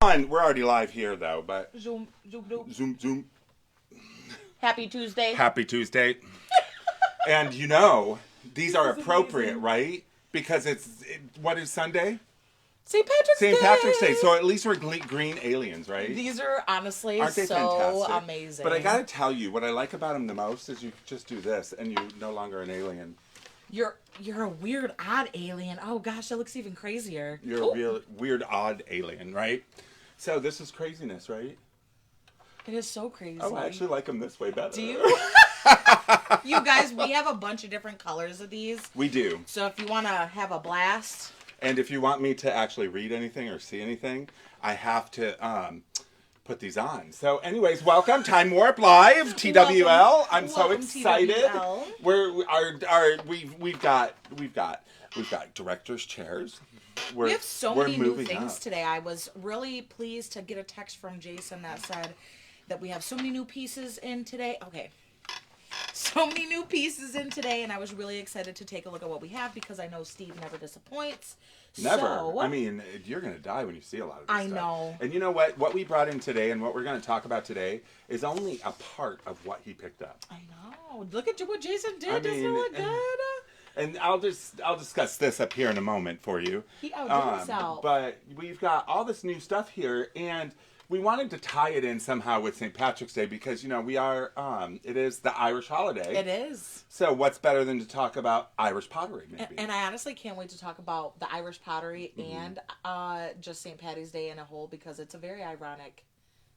We're already live here, though, but... Zoom. Zoom. Happy Tuesday. Happy Tuesday. And these are appropriate, amazing. Right? Because what is Sunday? St. Patrick's Day. St. Patrick's Day. So at least we're green aliens, right? These are honestly Aren't they so fantastic? amazing. But I gotta tell you, what I like about them the most is you just do this and you're no longer an alien. You're a weird, odd alien. Oh gosh, that looks even crazier. You're a real weird, odd alien, right? So this is craziness, right? It is so crazy. Oh, I actually like them this way better. Do you? You guys, we have a bunch of different colors of these. We do. So if you want to have a blast. And if you want me to actually read anything or see anything, I have to put these on. So anyways, welcome. Time Warp Live, TWL. I'm so excited. TWL. We've got director's chairs. We have so many new things today. I was really pleased to get a text from Jason that said that we have so many new pieces in today. Okay. So many new pieces in today, and I was really excited to take a look at what we have because I know Steve never disappoints. Never. So, I mean, you're going to die when you see a lot of this stuff. I know. And you know what? What we brought in today and what we're going to talk about today is only a part of what he picked up. I know. Look at what Jason did. Doesn't it look good? And I'll discuss this up here in a moment for you. He outdid himself. But we've got all this new stuff here, and we wanted to tie it in somehow with St. Patrick's Day because, we are, it is the Irish holiday. It is. So what's better than to talk about Irish pottery, maybe? And I honestly can't wait to talk about the Irish pottery and just St. Patty's Day in a whole because it's a very ironic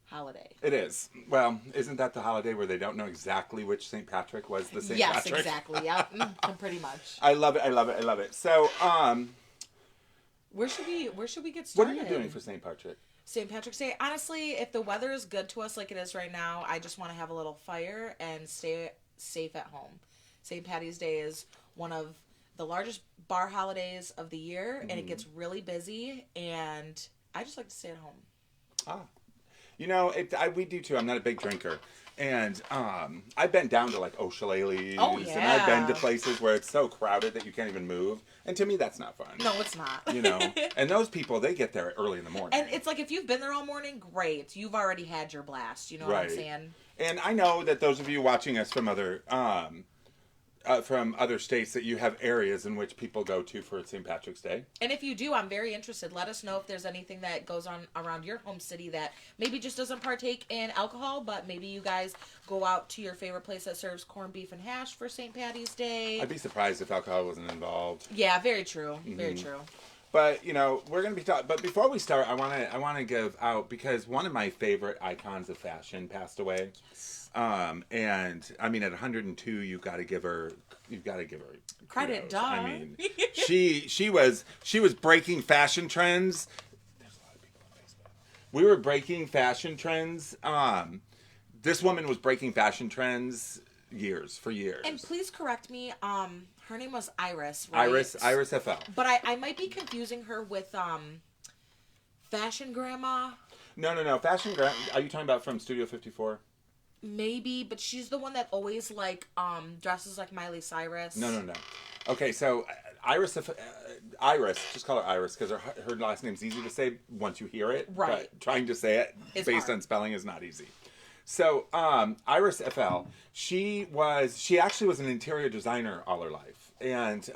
holiday. It is. Well, isn't that the holiday where they don't know exactly which St. Patrick was the St. Patrick? Yes, exactly. Yeah, pretty much. I love it. So, where should we get started? What are you doing for St. Patrick? St. Patrick's Day. Honestly, if the weather is good to us like it is right now, I just want to have a little fire and stay safe at home. St. Patty's Day is one of the largest bar holidays of the year, and it gets really busy, and I just like to stay at home. We do too. I'm not a big drinker. And I've been down to like O'Shillelagh's, and I've been to places where it's so crowded that you can't even move. And to me, that's not fun. No, it's not. And those people, they get there early in the morning. And it's like if you've been there all morning, great. You've already had your blast. You know what I'm saying? And I know that those of you watching us from other states that you have areas in which people go to for St. Patrick's Day. And if you do, I'm very interested. Let us know if there's anything that goes on around your home city that maybe just doesn't partake in alcohol, but maybe you guys go out to your favorite place that serves corned beef and hash for St. Patty's Day. I'd be surprised if alcohol wasn't involved. Yeah, very true. Very true. But, we're going to be talking... But before we start, I want to give out... Because one of my favorite icons of fashion passed away. Yes. And, I mean, at 102, you've got to give her credit, kudos. duh. I mean, she was breaking fashion trends. There's a lot of people on Facebook. We were breaking fashion trends. This woman was breaking fashion trends for years. And please correct me. Her name was Iris, right? Iris FL. But I might be confusing her with Fashion Grandma. No. Fashion Grandma. Are you talking about from Studio 54? Maybe, but she's the one that always dresses like Miley Cyrus. No. Okay, so Iris, just call her Iris because her last name's easy to say once you hear it. Right. But trying to say it based on spelling is not easy. So Iris FL, she actually was an interior designer all her life and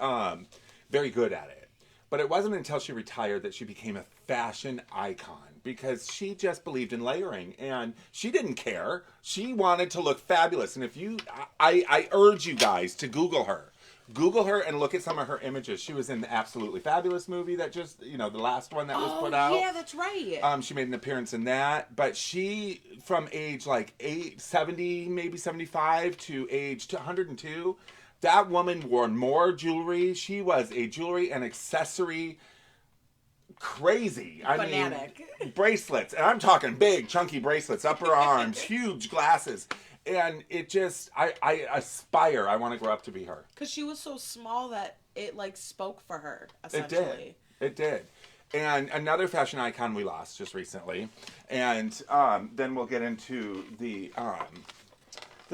very good at it. But it wasn't until she retired that she became a fashion icon because she just believed in layering and she didn't care. She wanted to look fabulous. And I urge you guys to Google her. Google her and look at some of her images. She was in the Absolutely Fabulous movie that just, the last one that was put out. Oh, yeah, that's right. She made an appearance in that. But she, from age 70, maybe 75 to age 102, that woman wore more jewelry. She was a jewelry and accessory crazy. Fanatic. I mean, bracelets. And I'm talking big, chunky bracelets, upper arms, huge glasses. And it just, I aspire, I want to grow up to be her. Because she was so small that it, spoke for her, essentially. It did. And another fashion icon we lost just recently. And then we'll get into the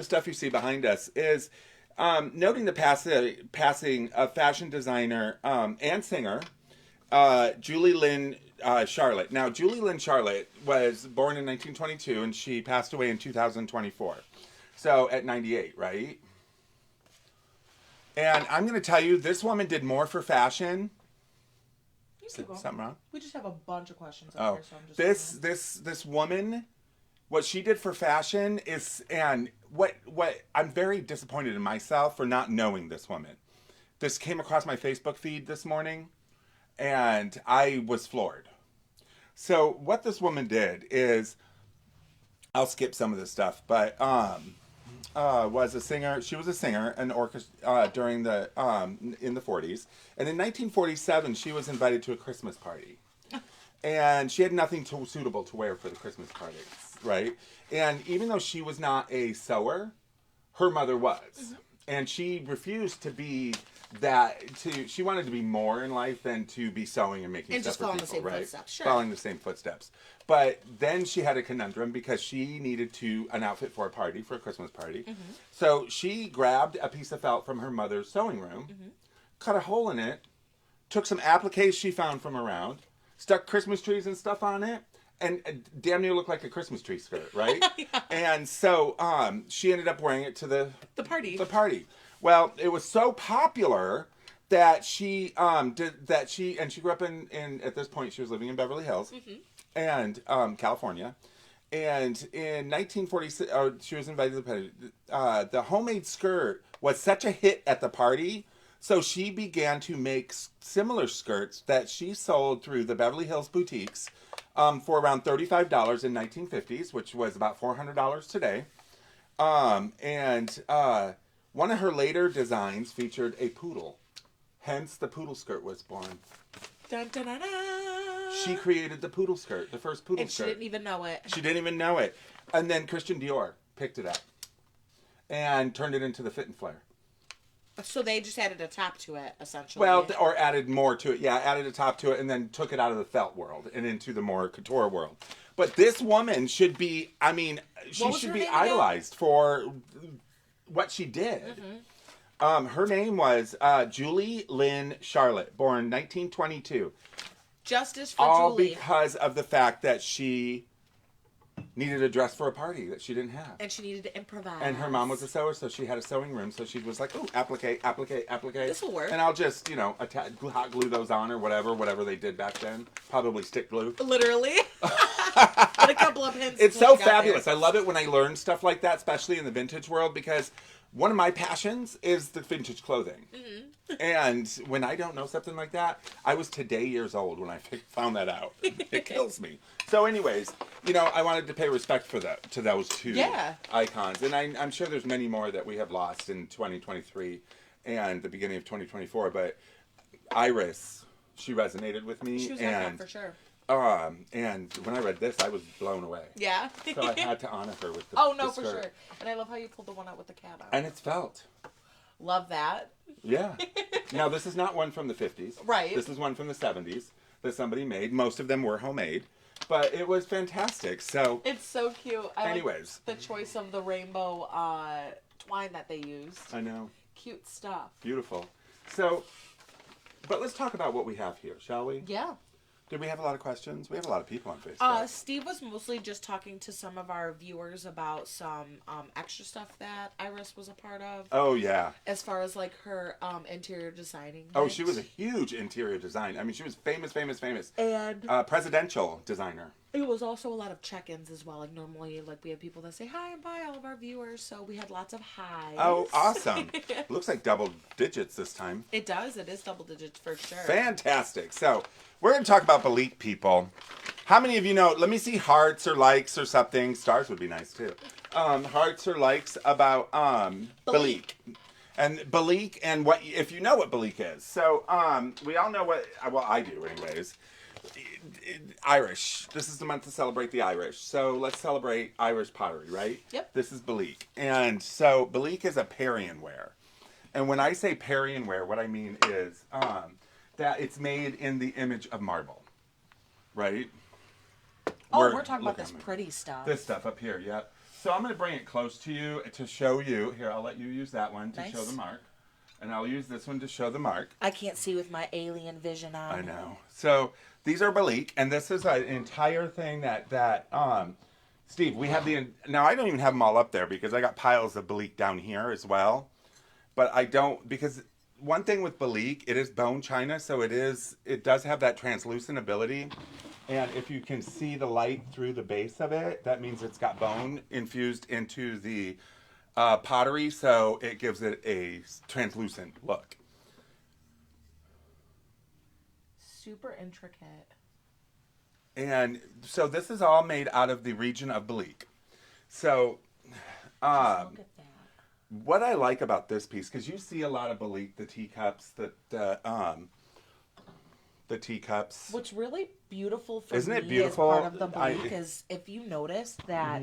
stuff you see behind us is noting the passing of fashion designer and singer Julie Lynn Charlotte. Now, Julie Lynn Charlotte was born in 1922, and she passed away in 2024. So, at 98, right? And I'm going to tell you, this woman did more for fashion. Something wrong? We just have a bunch of questions up here, so I'm just this woman, what she did for fashion is, and what I'm very disappointed in myself for not knowing this woman. This came across my Facebook feed this morning, and I was floored. So what this woman did is, I'll skip some of this stuff, but was a singer. She was a singer in orchestra during the in the 40s, and in 1947 she was invited to a Christmas party, and she had nothing suitable to wear for the Christmas parties, right? And even though she was not a sewer, her mother was, and she refused to be that. She wanted to be more in life than to be sewing and making and stuff just for following people, the same right? footsteps. Sure. Following the same footsteps. But then she had a conundrum because she needed an outfit for a party, for a Christmas party. So she grabbed a piece of felt from her mother's sewing room, cut a hole in it, took some appliques she found from around, stuck Christmas trees and stuff on it, and damn near looked like a Christmas tree skirt, right? Yeah. And so she ended up wearing it to the party. The party. Well, it was so popular that she she grew up in at this point she was living in Beverly Hills. And California, and in 1946, she was invited to the party. The homemade skirt was such a hit at the party, so she began to make similar skirts that she sold through the Beverly Hills boutiques for around $35 in 1950s, which was about $400 today. And one of her later designs featured a poodle, hence the poodle skirt was born. Dun, dun, dun, dun. She created the poodle skirt, the first poodle skirt. And she didn't even know it. She didn't even know it. And then Christian Dior picked it up and turned it into the fit and flare. So they just added a top to it, essentially. Well, or added more to it. Yeah, added a top to it and then took it out of the felt world and into the more couture world. But this woman should be, I mean, she should be idolized for what she did. Her name was Julie Lynn Charlotte, born 1922. Justice for all Julie. Because of the fact that she needed a dress for a party that she didn't have. And she needed to improvise. And her mom was a sewer, so she had a sewing room, so she was like, oh, applique. This will work. And I'll just, hot glue those on or whatever they did back then. Probably stick glue. Literally. Put a couple of pins. It's so fabulous. I love it when I learn stuff like that, especially in the vintage world, because one of my passions is the vintage clothing. And when I don't know something like that, I was today years old when I found that out. It kills me. So anyways, I wanted to pay respect to those two icons. And I'm sure there's many more that we have lost in 2023 and the beginning of 2024. But Iris, she resonated with me. She was icon for sure. And when I read this, I was blown away. Yeah. So I had to honor her with the for skirt. sure. And I love how you pulled the one out with the cat on. And it's felt. Love that. Yeah. Now, this is not one from the 50s. Right. This is one from the 70s that somebody made. Most of them were homemade. But it was fantastic. So it's so cute. Anyways. Like the choice of the rainbow twine that they used. I know. Cute stuff. Beautiful. So, but let's talk about what we have here, shall we? Yeah. Did we have a lot of questions? We have a lot of people on Facebook. Steve was mostly just talking to some of our viewers about some extra stuff that Iris was a part of. Oh, yeah. As far as like her interior designing. Oh, she was a huge interior design. I mean, she was famous. And presidential designer. It was also a lot of check-ins as well. Like normally, like we have people that say hi and bye, all of our viewers. So we had lots of highs. Oh, awesome. Looks like double digits this time. It does. It is double digits for sure. Fantastic. So we're going to talk about Belite, people. How many of you know, let me see hearts or likes or something. Stars would be nice too. Hearts or likes about Belite. And Belite and what, if you know what Belite is. So we all know what, well, I do anyways. Irish. This is the month to celebrate the Irish. So let's celebrate Irish pottery, right? Yep. This is Belite. And so Belite is a Parian ware. And when I say Parian ware, what I mean is that it's made in the image of marble, right? Oh, we're talking about this pretty stuff. This stuff up here, yep. So I'm going to bring it close to you to show you. Here, I'll let you use that one to show the mark. And I'll use this one to show the mark. I can't see with my alien vision on. I know. So These are Balik, and this is an entire thing that Steve, we have now I don't even have them all up there because I got piles of Balik down here as well. But I don't, because one thing with Balik, it is bone china, so it does have that translucent ability. And if you can see the light through the base of it, that means it's got bone infused into the pottery, so it gives it a translucent look. Super intricate. And so this is all made out of the region of Balik. So, Just look at that. what I like about this piece, because you see a lot of Balik, the teacups, the teacups. What's really beautiful for Isn't me it beautiful? as part of the Balik is if you notice that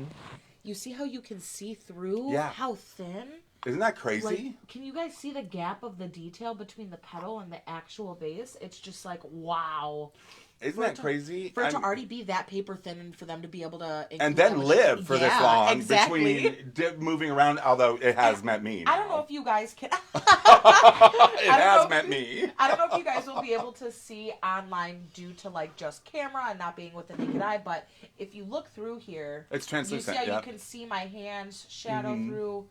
you see how you can see through how thin. Isn't that crazy? Like, can you guys see the gap of the detail between the petal and the actual base? It's just like, wow. Isn't that crazy? For it to already be that paper thin and for them to be able to... And then live for this long between moving around, although it has met me now. I don't know if you guys can... It has met me. I don't know if you guys will be able to see online due to like just camera and not being with the naked eye, but if you look through here... It's translucent, you see how you can see my hands shadow through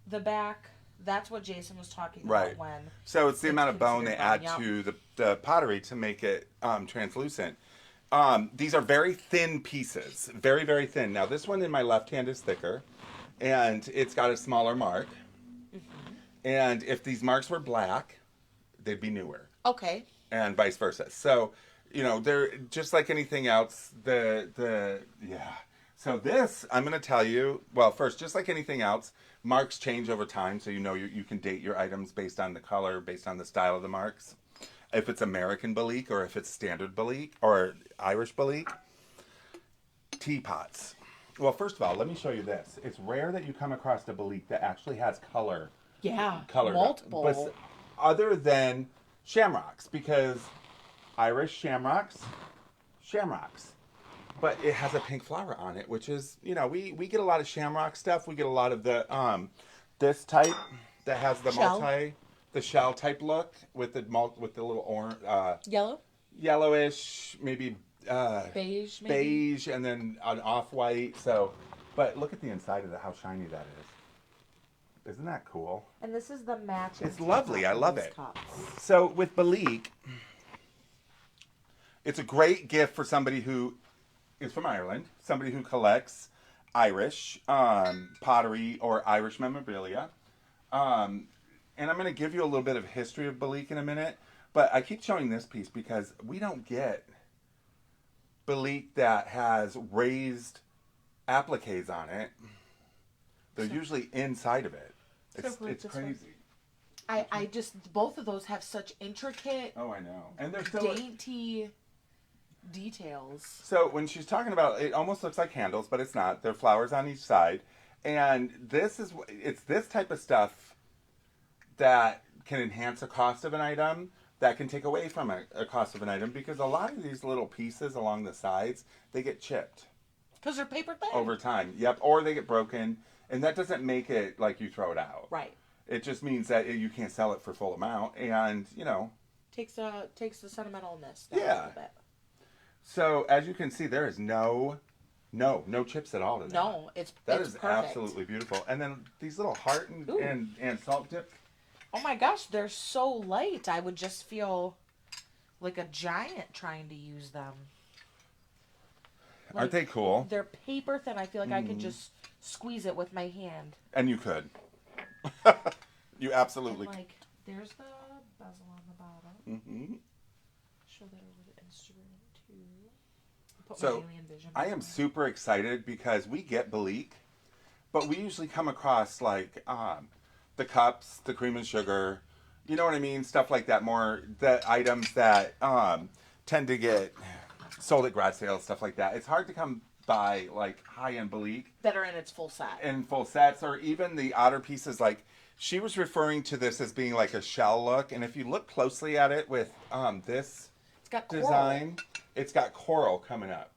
the back? That's what Jason was talking about when... So it's the amount of bone they add to the pottery to make it translucent. These are very thin pieces. Very, very thin. Now, this one in my left hand is thicker, and it's got a smaller mark. Mm-hmm. And if these marks were black, they'd be newer. Okay. And vice versa. So, you know, they're just like anything else. So this, I'm going to tell you, well, first, just like anything else, marks change over time, so you know you can date your items based on the color, based on the style of the marks. If it's American Balik or if it's standard Balik or Irish Balik. Teapots. Well, first of all, let me show you this. It's rare that you come across a Balik that actually has color. Yeah, color multiple. But other than shamrocks, because Irish shamrocks. But it has a pink flower on it, which is, you know, we get a lot of shamrock stuff. We get a lot of the this type that has the the shell type look with the little orange, yellowish, maybe beige, and then an off white. So, but look at the inside of it, how shiny that is. Isn't that cool? And this is the matching. It's lovely. I love it. Cups. So with Balik, it's a great gift for somebody who is from Ireland, somebody who collects Irish pottery or Irish memorabilia. And I'm going to give you a little bit of history of Balik in a minute, but I keep showing this piece because we don't get Balik that has raised appliques on it. They're usually inside of it. It's crazy. I just, both of those have such intricate, oh, I know. And they're so dainty details. So when she's talking about, it almost looks like handles, but it's not. There are flowers on each side. And it's this type of stuff that can enhance the cost of an item, that can take away from a cost of an item, because a lot of these little pieces along the sides, they get chipped. Because they're paper thin. Over time. Yep. Or they get broken. And that doesn't make it like you throw it out. Right. It just means that you can't sell it for full amount. And, you know. Takes the sentimentalness down a little bit. So, as you can see, there is no chips at all to that. No, it's perfect. Absolutely beautiful. And then these little heart and salt dip. Oh my gosh, they're so light. I would just feel like a giant trying to use them. Aren't they cool? They're paper thin. I feel like I could just squeeze it with my hand. And you could. You absolutely could. Like, there's the bezel on the bottom. Mm-hmm. Show that over to Instagram too. So I am super excited because we get Balik, but we usually come across like the cups, the cream and sugar, you know what I mean? Stuff like that, more the items that tend to get sold at garage sales, stuff like that. It's hard to come by like high-end Balik. That are in its full set. In full sets, or even the outer pieces. Like, she was referring to this as being like a shell look, and if you look closely at it with this design, it's got coral coming up.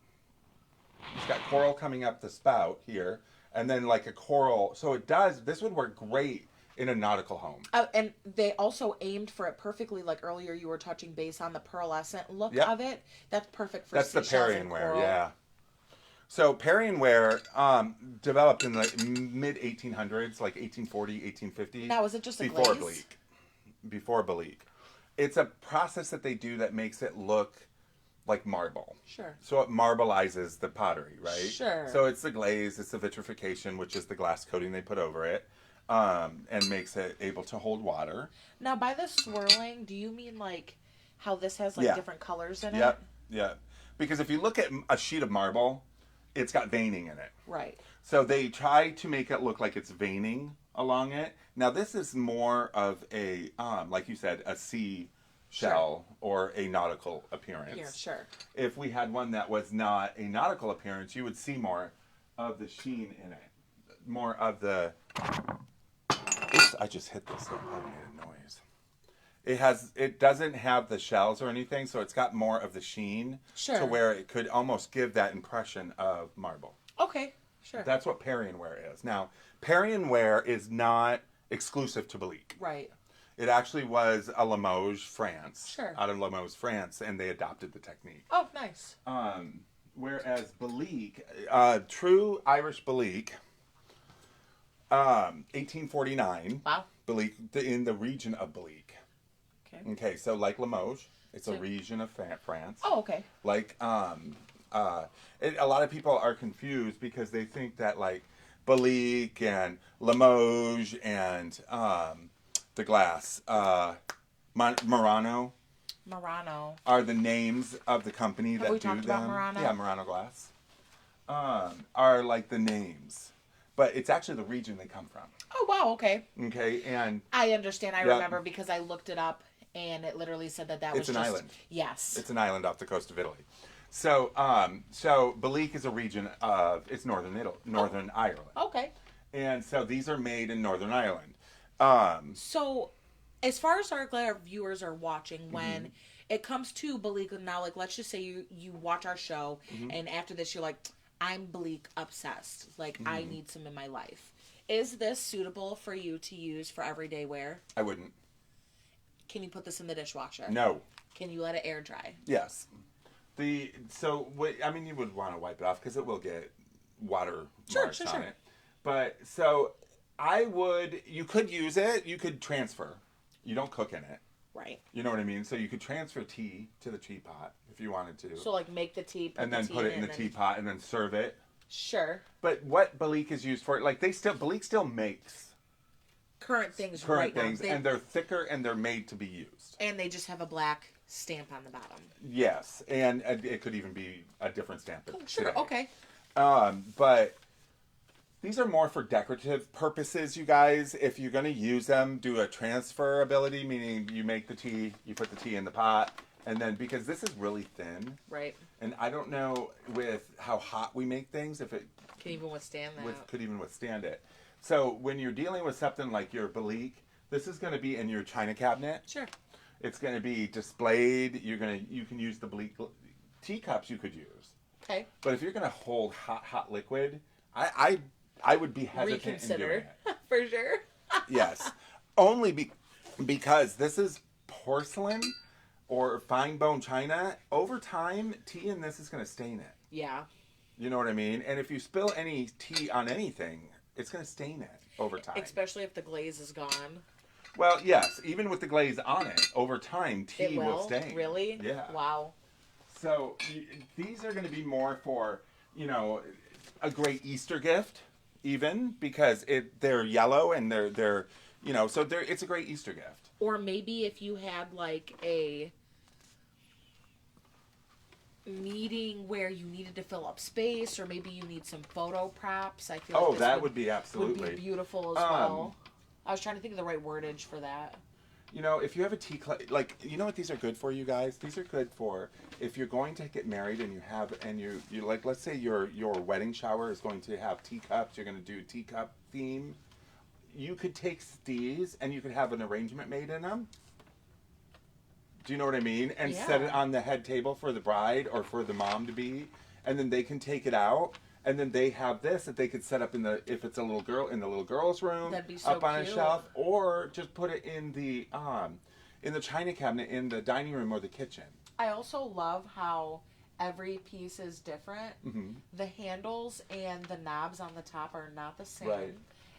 It's got coral coming up the spout here, and then like a coral. So it does, this would work great in a nautical home. And they also aimed for it perfectly. Like earlier, you were touching base on the pearlescent look Yep. of it. That's perfect for That's the seashells and Perry-and-Wear, coral. yeah. So Perry-and-Wear developed in the mid 1800s, like 1840, 1850. Now, is it just a before glaze? bleak? Before bleak. It's a process that they do that makes it look like marble. Sure. So it marbleizes the pottery, right? Sure. So it's the glaze, it's the vitrification, which is the glass coating they put over it, and makes it able to hold water. Now, by the swirling, do you mean like how this has like Yeah. different colors in Yep. it? Yeah. Because if you look at a sheet of marble, it's got veining in it. Right. So they try to make it look like it's veining along it. Now this is more of a, like you said, a sea shell or a nautical appearance. Here, sure. If we had one that was not a nautical appearance, you would see more of the sheen in it. More of the... Oops, I just hit this. So it probably made a noise. It doesn't have the shells or anything, so it's got more of the sheen Sure. to where it could almost give that impression of marble. Okay, sure. That's what Perry-and-Wear is. Now, Perry-and-Wear is not exclusive to Bleak. Right. It actually was a Limoges, France. Sure. Out of Limoges, France, and they adopted the technique. Oh, nice. Whereas Bleak, true Irish Bleak, 1849. Wow. Bleak, in the region of Bleak. Okay. Okay, so like Limoges, it's So- a region of France. Oh, okay. Like, a lot of people are confused because they think that like Balik and Limoges and the glass, Murano Murano. are the names of the company that we do talked them. about Murano? Yeah, Murano glass. Are like the names, but it's actually the region they come from. Oh, wow, okay. Okay, and I understand. I Yep. remember because I looked it up and it literally said that It's was an just... island. Yes. it's an island off the coast of Italy. So, so Balik is a region of northern Ireland, Okay. and so these are made in Northern Ireland. So, as far as our viewers are watching, Mm-hmm. when it comes to Bleak now, like let's just say you watch our show, Mm-hmm. and after this you're like, I'm Bleak obsessed. Like Mm-hmm. I need some in my life. Is this suitable for you to use for everyday wear? I wouldn't. Can you put this in the dishwasher? No. Can you let it air dry? Yes. You would want to wipe it off because it will get water marks on it. But so you could use it. You could transfer. You don't cook in it. Right. You know what I mean? So you could transfer tea to the teapot if you wanted to. So like make the tea, and then put it in the teapot and then serve it. Sure. But what Balik is used for, like Balik still makes Current things current right things, now. and they're thicker and they're made to be used. And they just have a black stamp on the bottom. Yes, and it could even be a different stamp. Sure, today. okay. But these are more for decorative purposes, you guys. If you're going to use them, do a transferability, meaning you make the tea, you put the tea in the pot, and then, because this is really thin. Right. And I don't know with how hot we make things, if it Can even withstand that. could even withstand it. So when you're dealing with something like your Balik, this is going to be in your china cabinet. Sure. It's going to be displayed. You can use the Balik teacups you could use. Okay. But if you're going to hold hot liquid, I would be hesitant in doing Reconsider. it. For sure. Yes. Only because this is porcelain or fine bone china. Over time, tea in this is going to stain it. Yeah. You know what I mean? And if you spill any tea on anything, it's going to stain it over time. Especially if the glaze is gone. Well, yes. Even with the glaze on it, over time, tea It will stain. Really? Yeah. Wow. So these are going to be more for, a great Easter gift, even because they're yellow and they're it's a great Easter gift. Or maybe if you had like a meeting where you needed to fill up space, or maybe you need some photo props. I feel like That would be absolutely would be beautiful as well. I was trying to think of the right wordage for that. If you have a tea, you know what these are good for, you guys? These are good for if you're going to get married and you like, let's say your wedding shower is going to have teacups, you're going to do a teacup theme. You could take these and you could have an arrangement made in them. Do you know what I mean? And set it on the head table for the bride or for the mom to be, and then they can take it out And then they have this that they could set up if it's a little girl, in the little girl's room, That'd be so up on a cute. shelf, or just put it in the china cabinet in the dining room or the kitchen. I also love how every piece is different. Mm-hmm. The handles and the knobs on the top are not the same. Right.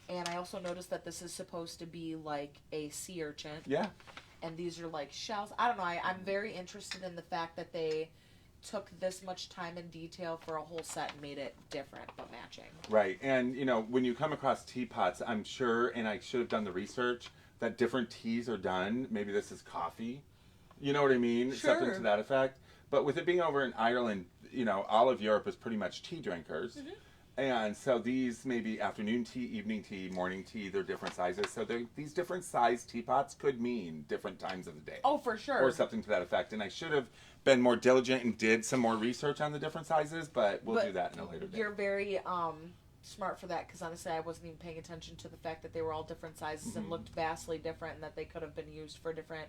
And I also noticed that this is supposed to be like a sea urchin. Yeah. And these are like shells. I don't know. I'm very interested in the fact that they took this much time and detail for a whole set and made it different but matching. Right. And, when you come across teapots, I'm sure, and I should have done the research, that different teas are done. Maybe this is coffee. You know what I mean? Sure. Something to that effect. But with it being over in Ireland, all of Europe is pretty much tea drinkers. Mm-hmm. And so these maybe afternoon tea, evening tea, morning tea, they're different sizes. So these different size teapots could mean different times of the day. Oh, for sure. Or something to that effect. And I should have been more diligent and did some more research on the different sizes, but we'll do that in a later day. You're very smart for that, because honestly I wasn't even paying attention to the fact that they were all different sizes Mm-hmm. and looked vastly different, and that they could have been used for different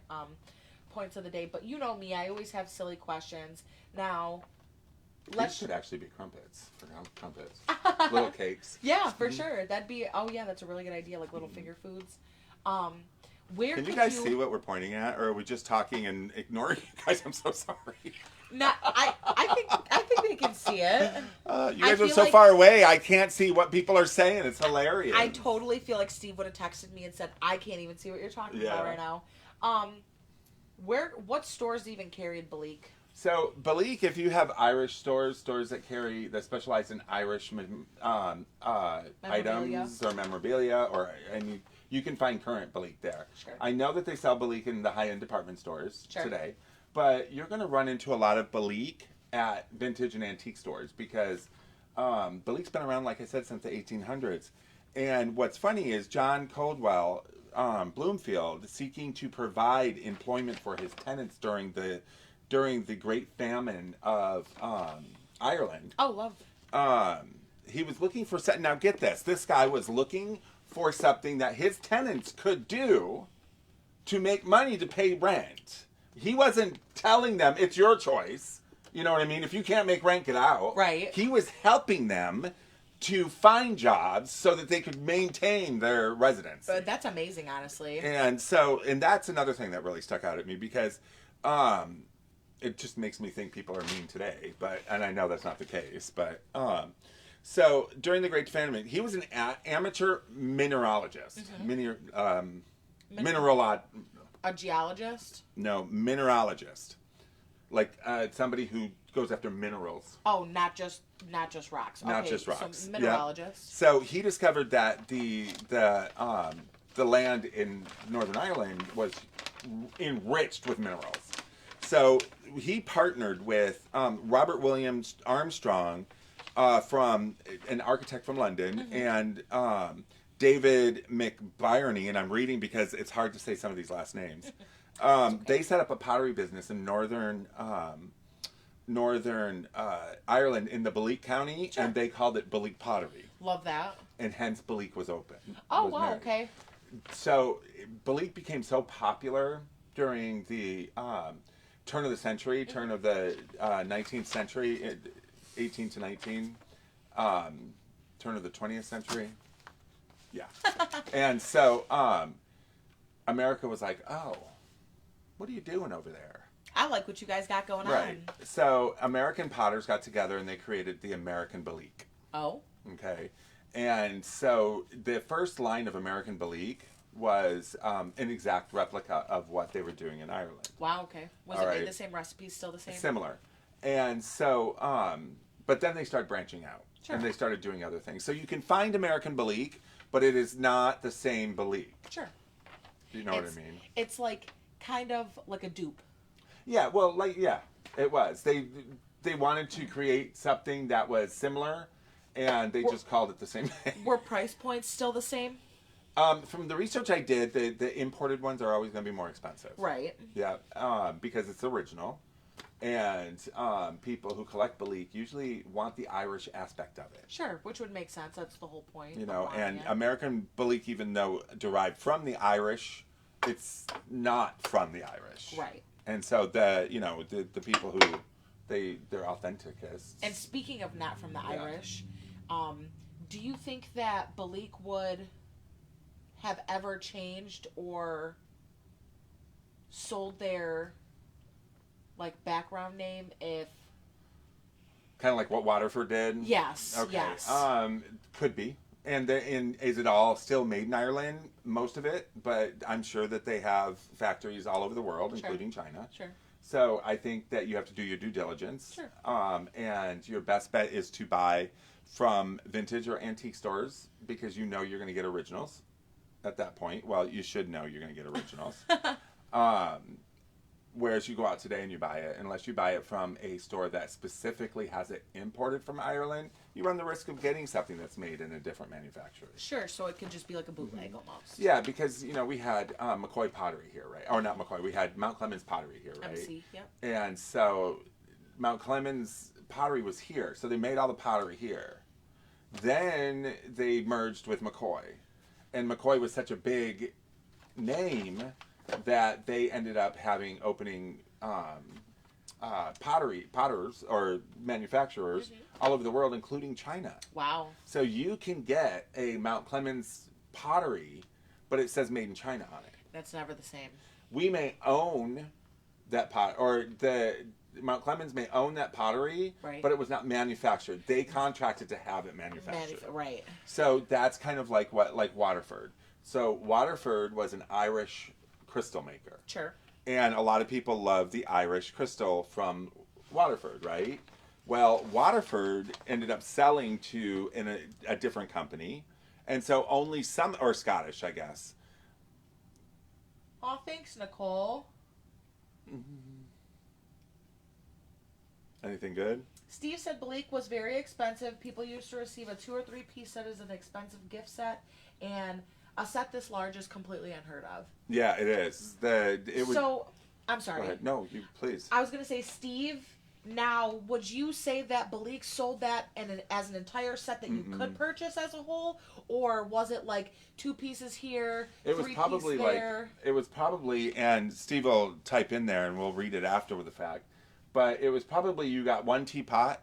points of the day. But you know me, I always have silly questions. Now, These should actually be crumpets. Crumpets. Little cakes. Yeah, for sure. That'd be, oh yeah, that's a really good idea, like little finger foods. Where Can could you guys see what we're pointing at, or are we just talking and ignoring you guys? I'm so sorry. No, I think they can see it. You guys are feel so like- far away, I can't see what people are saying. It's hilarious. I totally feel like Steve would have texted me and said, I can't even see what you're talking about right now. What stores even carried Bleak? So, Balik, if you have Irish stores that specialize in Irish items or memorabilia, and you can find current Balik there. Sure. I know that they sell Balik in the high-end department stores Sure. today, but you're going to run into a lot of Balik at vintage and antique stores because Balik's been around, like I said, since the 1800s. And what's funny is John Caldwell Bloomfield, seeking to provide employment for his tenants during the Great Famine of Ireland. Oh, love. He was looking for something. Now get this. This guy was looking for something that his tenants could do to make money to pay rent. He wasn't telling them, it's your choice. You know what I mean? If you can't make rent, get out. Right. He was helping them to find jobs so that they could maintain their residence. But that's amazing, honestly. And that's another thing that really stuck out at me because it just makes me think people are mean today. And I know that's not the case. But so during the Great Famine, he was an amateur mineralogist. Mm-hmm. A geologist? No, mineralogist. Like somebody who goes after minerals. Oh, not just rocks. Not just rocks. So mineralogist. So he discovered that the land in Northern Ireland was enriched with minerals. So he partnered with Robert Williams Armstrong, from an architect from London, and David McBirney, and I'm reading because it's hard to say some of these last names. Okay. They set up a pottery business in northern Ireland in the Balik County, and they called it Balik Pottery. Love that. And hence Balik was open. Oh, was wow, married. okay. So Balik became so popular during the turn of the century, turn of the 19th century, 18 to 19, turn of the 20th century. Yeah. And so America was like, oh, what are you doing over there? I like what you guys got going Right. on. So American potters got together and they created the American Balik. Oh. Okay. And so the first line of American Balik was an exact replica of what they were doing in Ireland. Wow, okay. Was it made the same recipe, still the same? Similar. And so, but then they started branching out. Sure. And they started doing other things. So you can find American Balik, but it is not the same Balik. Sure. Do you know what I mean? It's like kind of like a dupe. Yeah, well, it was. They wanted to create something that was similar, and they just called it the same thing. Were price points still the same? From the research I did, the imported ones are always going to be more expensive. Right. Yeah, because it's original, and people who collect Balik usually want the Irish aspect of it. Sure, which would make sense. That's the whole point. You know, and American Balik, even though derived from the Irish, it's not from the Irish. Right. And so the people who they're authenticists. And speaking of not from the Irish, Do you think that Balik would have ever changed or sold their like background name if Kind of like what Waterford did? yes, Okay. yes. Could be. And is it all still made in Ireland? Most of it, but I'm sure that they have factories all over the world, Sure. including China. Sure. So I think that you have to do your due diligence. Sure. And your best bet is to buy from vintage or antique stores because you know you're going to get originals at that point. Well, you should know you're going to get originals. Whereas you go out today and you buy it, unless you buy it from a store that specifically has it imported from Ireland, you run the risk of getting something that's made in a different manufacturer. Sure, so it could just be like a bootleg almost. Yeah, because, we had McCoy Pottery here, right? Or not McCoy, we had Mount Clemens Pottery here, right? MC, yep. And so Mount Clemens Pottery was here, so they made all the pottery here. Then they merged with McCoy. And McCoy was such a big name that they ended up opening potters or manufacturers all over the world, including China. Wow. So you can get a Mount Clemens pottery, but it says made in China on it. That's never the same. We may own that or the Mount Clemens may own that pottery, right, but it was not manufactured. They contracted to have it manufactured. Right. So that's kind of like Waterford. So Waterford was an Irish crystal maker. Sure. And a lot of people love the Irish crystal from Waterford, right? Well, Waterford ended up selling to a different company. And so only some, or Scottish, I guess. Oh, thanks, Nicole. Anything good? Steve said Blake was very expensive. People used to receive a 2 or 3 piece set as an expensive gift set, and a set this large is completely unheard of. Yeah, it is. So, I'm sorry. Go ahead. No, you please. I was going to say, Steve, now, would you say that Balik sold that as an entire set that you could purchase as a whole? Or was it like 2 pieces here, It was 3 probably pieces there? it was probably, and Steve will type in there and we'll read it after the fact, but it was probably you got 1 teapot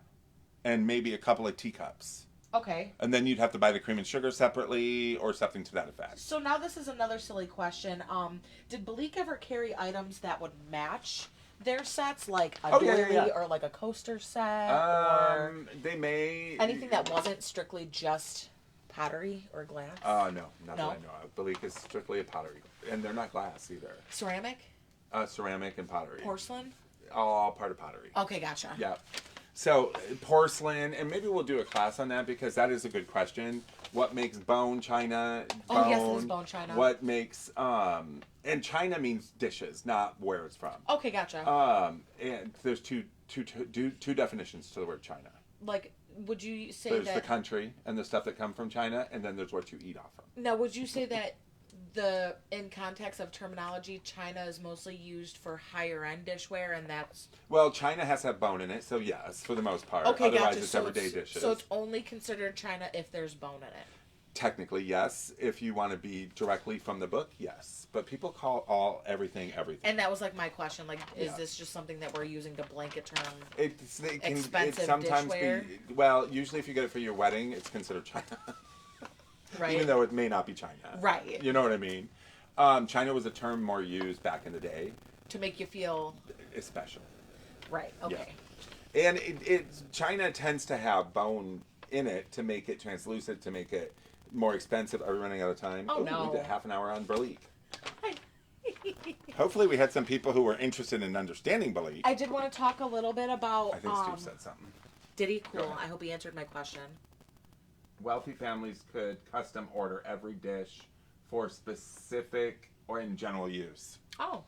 and maybe a couple of teacups. Okay. And then you'd have to buy the cream and sugar separately or something to that effect. So now this is another silly question. Did Balik ever carry items that would match their sets, like a doily or like a coaster set? Or they may... anything that wasn't strictly just pottery or glass? No, not that I know of. Balik is strictly a pottery. And they're not glass either. Ceramic? Ceramic and pottery. Porcelain? All part of pottery. Okay, gotcha. Yeah. So porcelain, and maybe we'll do a class on that because that is a good question. What makes bone china? Oh, yes, it is bone china. What makes and china means dishes, not where it's from. Okay, gotcha. And there's two definitions to the word China. Like, would you say there's that the country and the stuff that come from China, and then there's what you eat off of. now? Would you say that in context of terminology, China is mostly used for higher end dishware, and that's well, China has to have bone in it, so yes, for the most part. okay. Otherwise, Gotcha. it's So everyday dishes. So it's only considered China if there's bone in it. Technically, yes. If you want to be directly from the book, yes. But people call everything. And that was like my question. Like, is this just something that we're using to blanket term? It can expensive sometimes dishware? be. Well, usually if you get it for your wedding, it's considered China. Right. Even though it may not be China. Right. You know what I mean? China was a term more used back in the day. To make you feel Special. right. Okay. Yeah. And China tends to have bone in it to make it translucent, to make it more expensive. Are we running out of time? Oh, no. We did half an hour on Balik. Hopefully we had some people who were interested in understanding Balik. I did want to talk a little bit about. I think Steve said something. Did he? Cool. I hope he answered my question. Wealthy families could custom order every dish for specific or in general use. Oh.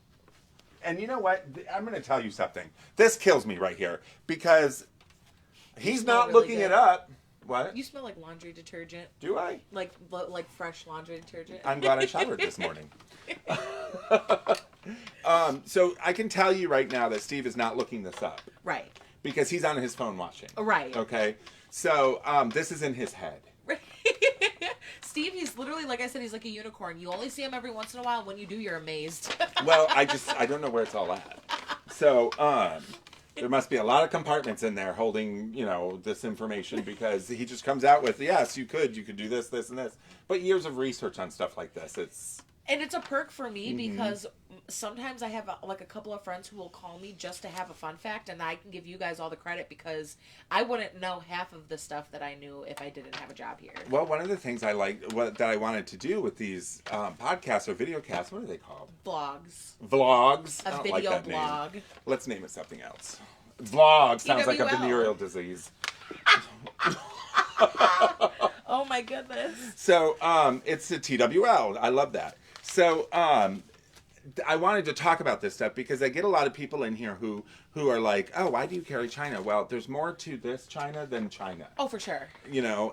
And you know what? I'm going to tell you something. This kills me right here because he's not really looking good. it up. What? You smell like laundry detergent. Do I? Like fresh laundry detergent. I'm glad I showered this morning. So I can tell you right now that Steve is not looking this up. Right. Because he's on his phone watching. Right. Okay. So this is in his head. Steve, he's literally, like I said, he's like a unicorn. You only see him every once in a while. When you do, you're amazed. Well, I don't know where it's all at. So, There must be a lot of compartments in there holding, this information because he just comes out with, yes, you could do this, this, and this. But years of research on stuff like this, And it's a perk for me because sometimes I have a couple of friends who will call me just to have a fun fact, and I can give you guys all the credit because I wouldn't know half of the stuff that I knew if I didn't have a job here. Well, one of the things that I wanted to do with these podcasts or video casts, what are they called? Vlogs. A video blog. Let's name it something else. Vlog sounds like a TWL. venereal disease. Oh my goodness. So, it's the TWL. I love that. So, I wanted to talk about this stuff because I get a lot of people in here who are like, oh, why do you carry China? Well, there's more to this China than China. Oh, for sure.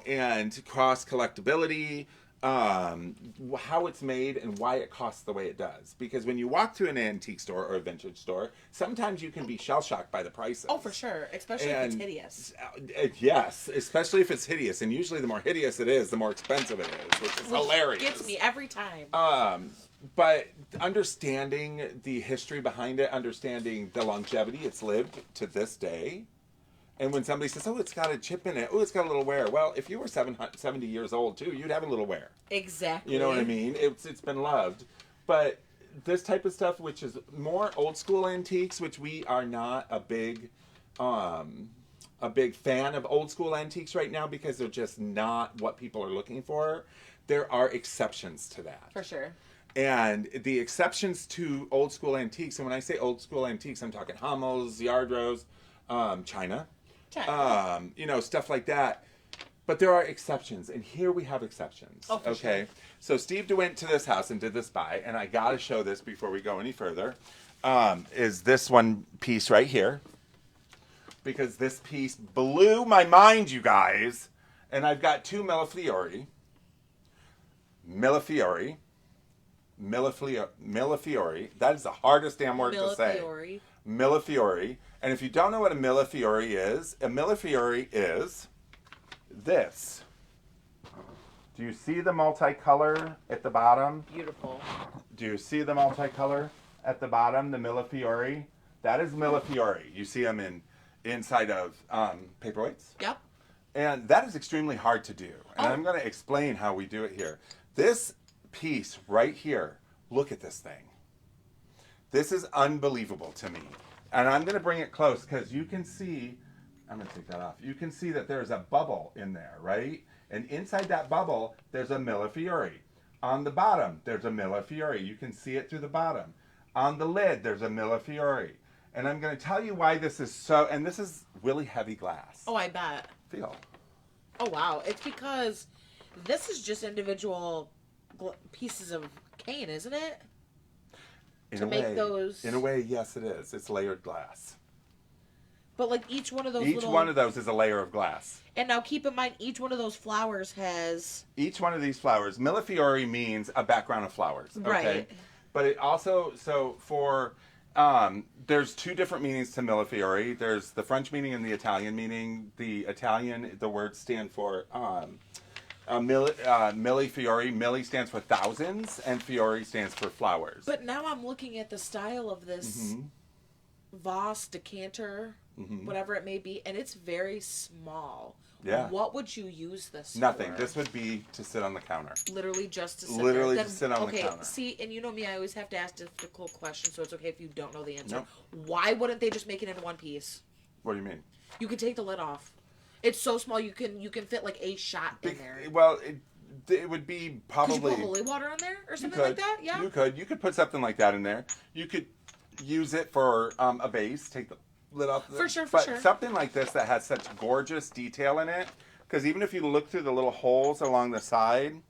And cost collectability, how it's made and why it costs the way it does. Because when you walk to an antique store or a vintage store, sometimes you can be shell-shocked by the prices. Oh, for sure. Especially if it's hideous. Yes, especially if it's hideous. And usually the more hideous it is, the more expensive it is, which is hilarious. Gets me every time. But understanding the history behind it, understanding the longevity it's lived to this day. And when somebody says, oh, it's got a chip in it, oh, it's got a little wear. Well, if you were 70 years old, too, you'd have a little wear. Exactly. You know what I mean? It's been loved. But this type of stuff, which is more old school antiques, which we are not a big fan of old school antiques right now because they're just not what people are looking for. There are exceptions to that. For sure. And the exceptions to old school antiques, and when I say old school antiques, I'm talking Hummels, Yardros, China. Stuff like that. But there are exceptions, and here we have exceptions. Oh, for okay? Sure. So Steve went to this house and did this buy, and I got to show this before we go any further, is this one piece right here. Because this piece blew my mind, you guys. And I've got two Millefiori. That is the hardest damn word to say. Millefiori. And if you don't know what a Millefiori is this. Do you see the multicolor at the bottom? Beautiful. Do you see the multicolor at the bottom, the Millefiori? That is Millefiori. You see them inside of paperweights? Yep. And that is extremely hard to do. And I'm going to explain how we do it here. This piece right here, look at this thing. This is unbelievable to me. And I'm going to bring it close because you can see, I'm going to take that off. You can see that there's a bubble in there, right? And inside that bubble, there's a Millefiori. On the bottom, there's a Millefiori. You can see it through the bottom. On the lid, there's a Millefiori. And I'm going to tell you why this is so, and this is really heavy glass. Oh, I bet. Feel. Oh, wow. It's because this is just individual pieces of cane, isn't it? In a way, yes, it is. It's layered glass. But like each one of those one of those is a layer of glass. And now keep in mind, each one of those flowers has... Each one of these flowers, Millefiori means a background of flowers. Okay? Right. But it also, there's two different meanings to Millefiori. There's the French meaning and the Italian meaning. The Italian, the words stand for... Millefiori. Milli stands for thousands, and Fiori stands for flowers. But now I'm looking at the style of this vase, decanter, whatever it may be, and it's very small. Yeah. What would you use this Nothing. for? This would be to sit on the counter. Literally just to sit Literally there. to sit on the counter. Okay, see, and you know me, I always have to ask difficult questions, so it's okay if you don't know the answer. Nope. Why wouldn't they just make it into one piece? What do you mean? You could take the lid off. It's so small you can fit like a shot in there. Well, it would be probably... Could you put holy water on there or something like that? Yeah. You could put something like that in there. You could use it for a vase. Take the lid off. For sure. But something like this that has such gorgeous detail in it, because even if you look through the little holes along the side,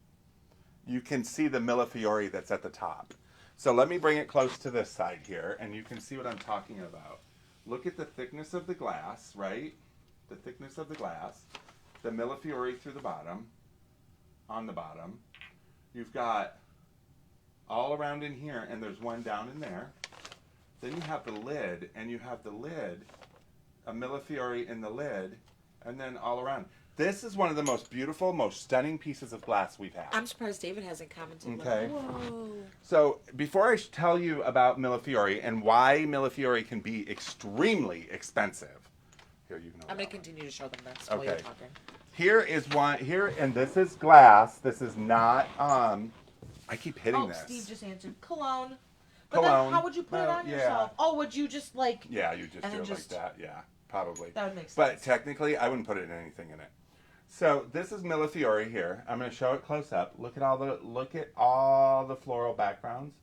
you can see the Millefiori that's at the top. So let me bring it close to this side here, and you can see what I'm talking about. Look at the thickness of the glass, right? The thickness of the glass. The Millefiori through the bottom. On the bottom. You've got all around in here, and there's one down in there. Then you have the lid, and you have the lid, a Millefiori in the lid, and then all around. This is one of the most beautiful, most stunning pieces of glass we've had. I'm surprised David hasn't commented. Okay. Like, whoa. So before I tell you about Millefiori and why Millefiori can be extremely expensive, here you can. I'm going to continue to show them this while you're talking. Here is one here, and this is glass. This is not. I keep hitting this. Steve just answered cologne. But Cologne. then how would you put it on yourself? Oh, would you just like? Yeah, you just do it like that. Yeah, probably. That would make sense. But technically, I wouldn't put anything in it. So this is Millefiori here. I'm going to show it close up. Look at all the floral backgrounds.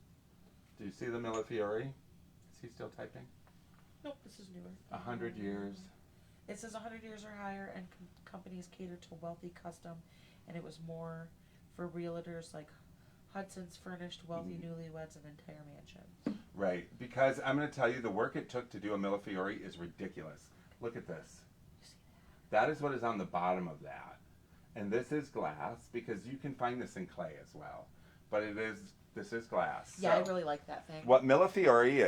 Do you see the Millefiori? Is he still typing? Nope, this is newer. 100 years. It says 100 years or higher, and companies cater to wealthy custom, and it was more for realtors like Hudson's furnished wealthy newlyweds and entire mansions. Right, because I'm going to tell you the work it took to do a Millefiori is ridiculous. Look at this. That is what is on the bottom of that. And this is glass, because you can find this in clay as well. But this is glass. Yeah, so I really like that thing. what Millefiori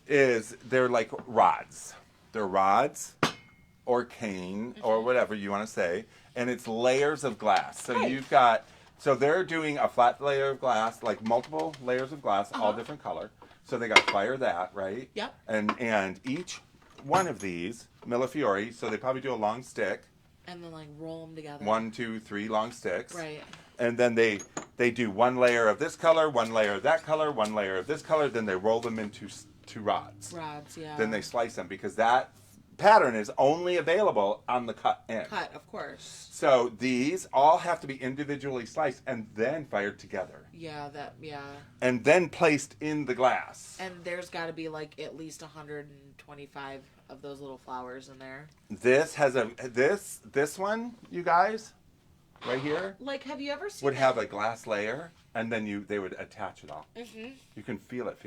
is they're like rods. They're rods or cane or whatever you want to say. And it's layers of glass. So you've got, so they're doing a flat layer of glass, like multiple layers of glass, all different color. So they got to fire that, right? Yep. And each one of these Millefiori, so they probably do a long stick. And then like roll them together. 1, 2, 3 long sticks. Right. And then they do one layer of this color, one layer of that color, one layer of this color. Then they roll them into two rods. Rods, yeah. Then they slice them, because that pattern is only available on the cut end. Cut, of course. So these all have to be individually sliced and then fired together. Yeah, And then placed in the glass. And there's got to be like at least 125 of those little flowers in there. This has this one, you guys, right here. Like, have you ever seen? Would have a glass layer, and then they would attach it all. Mm-hmm. You can feel it.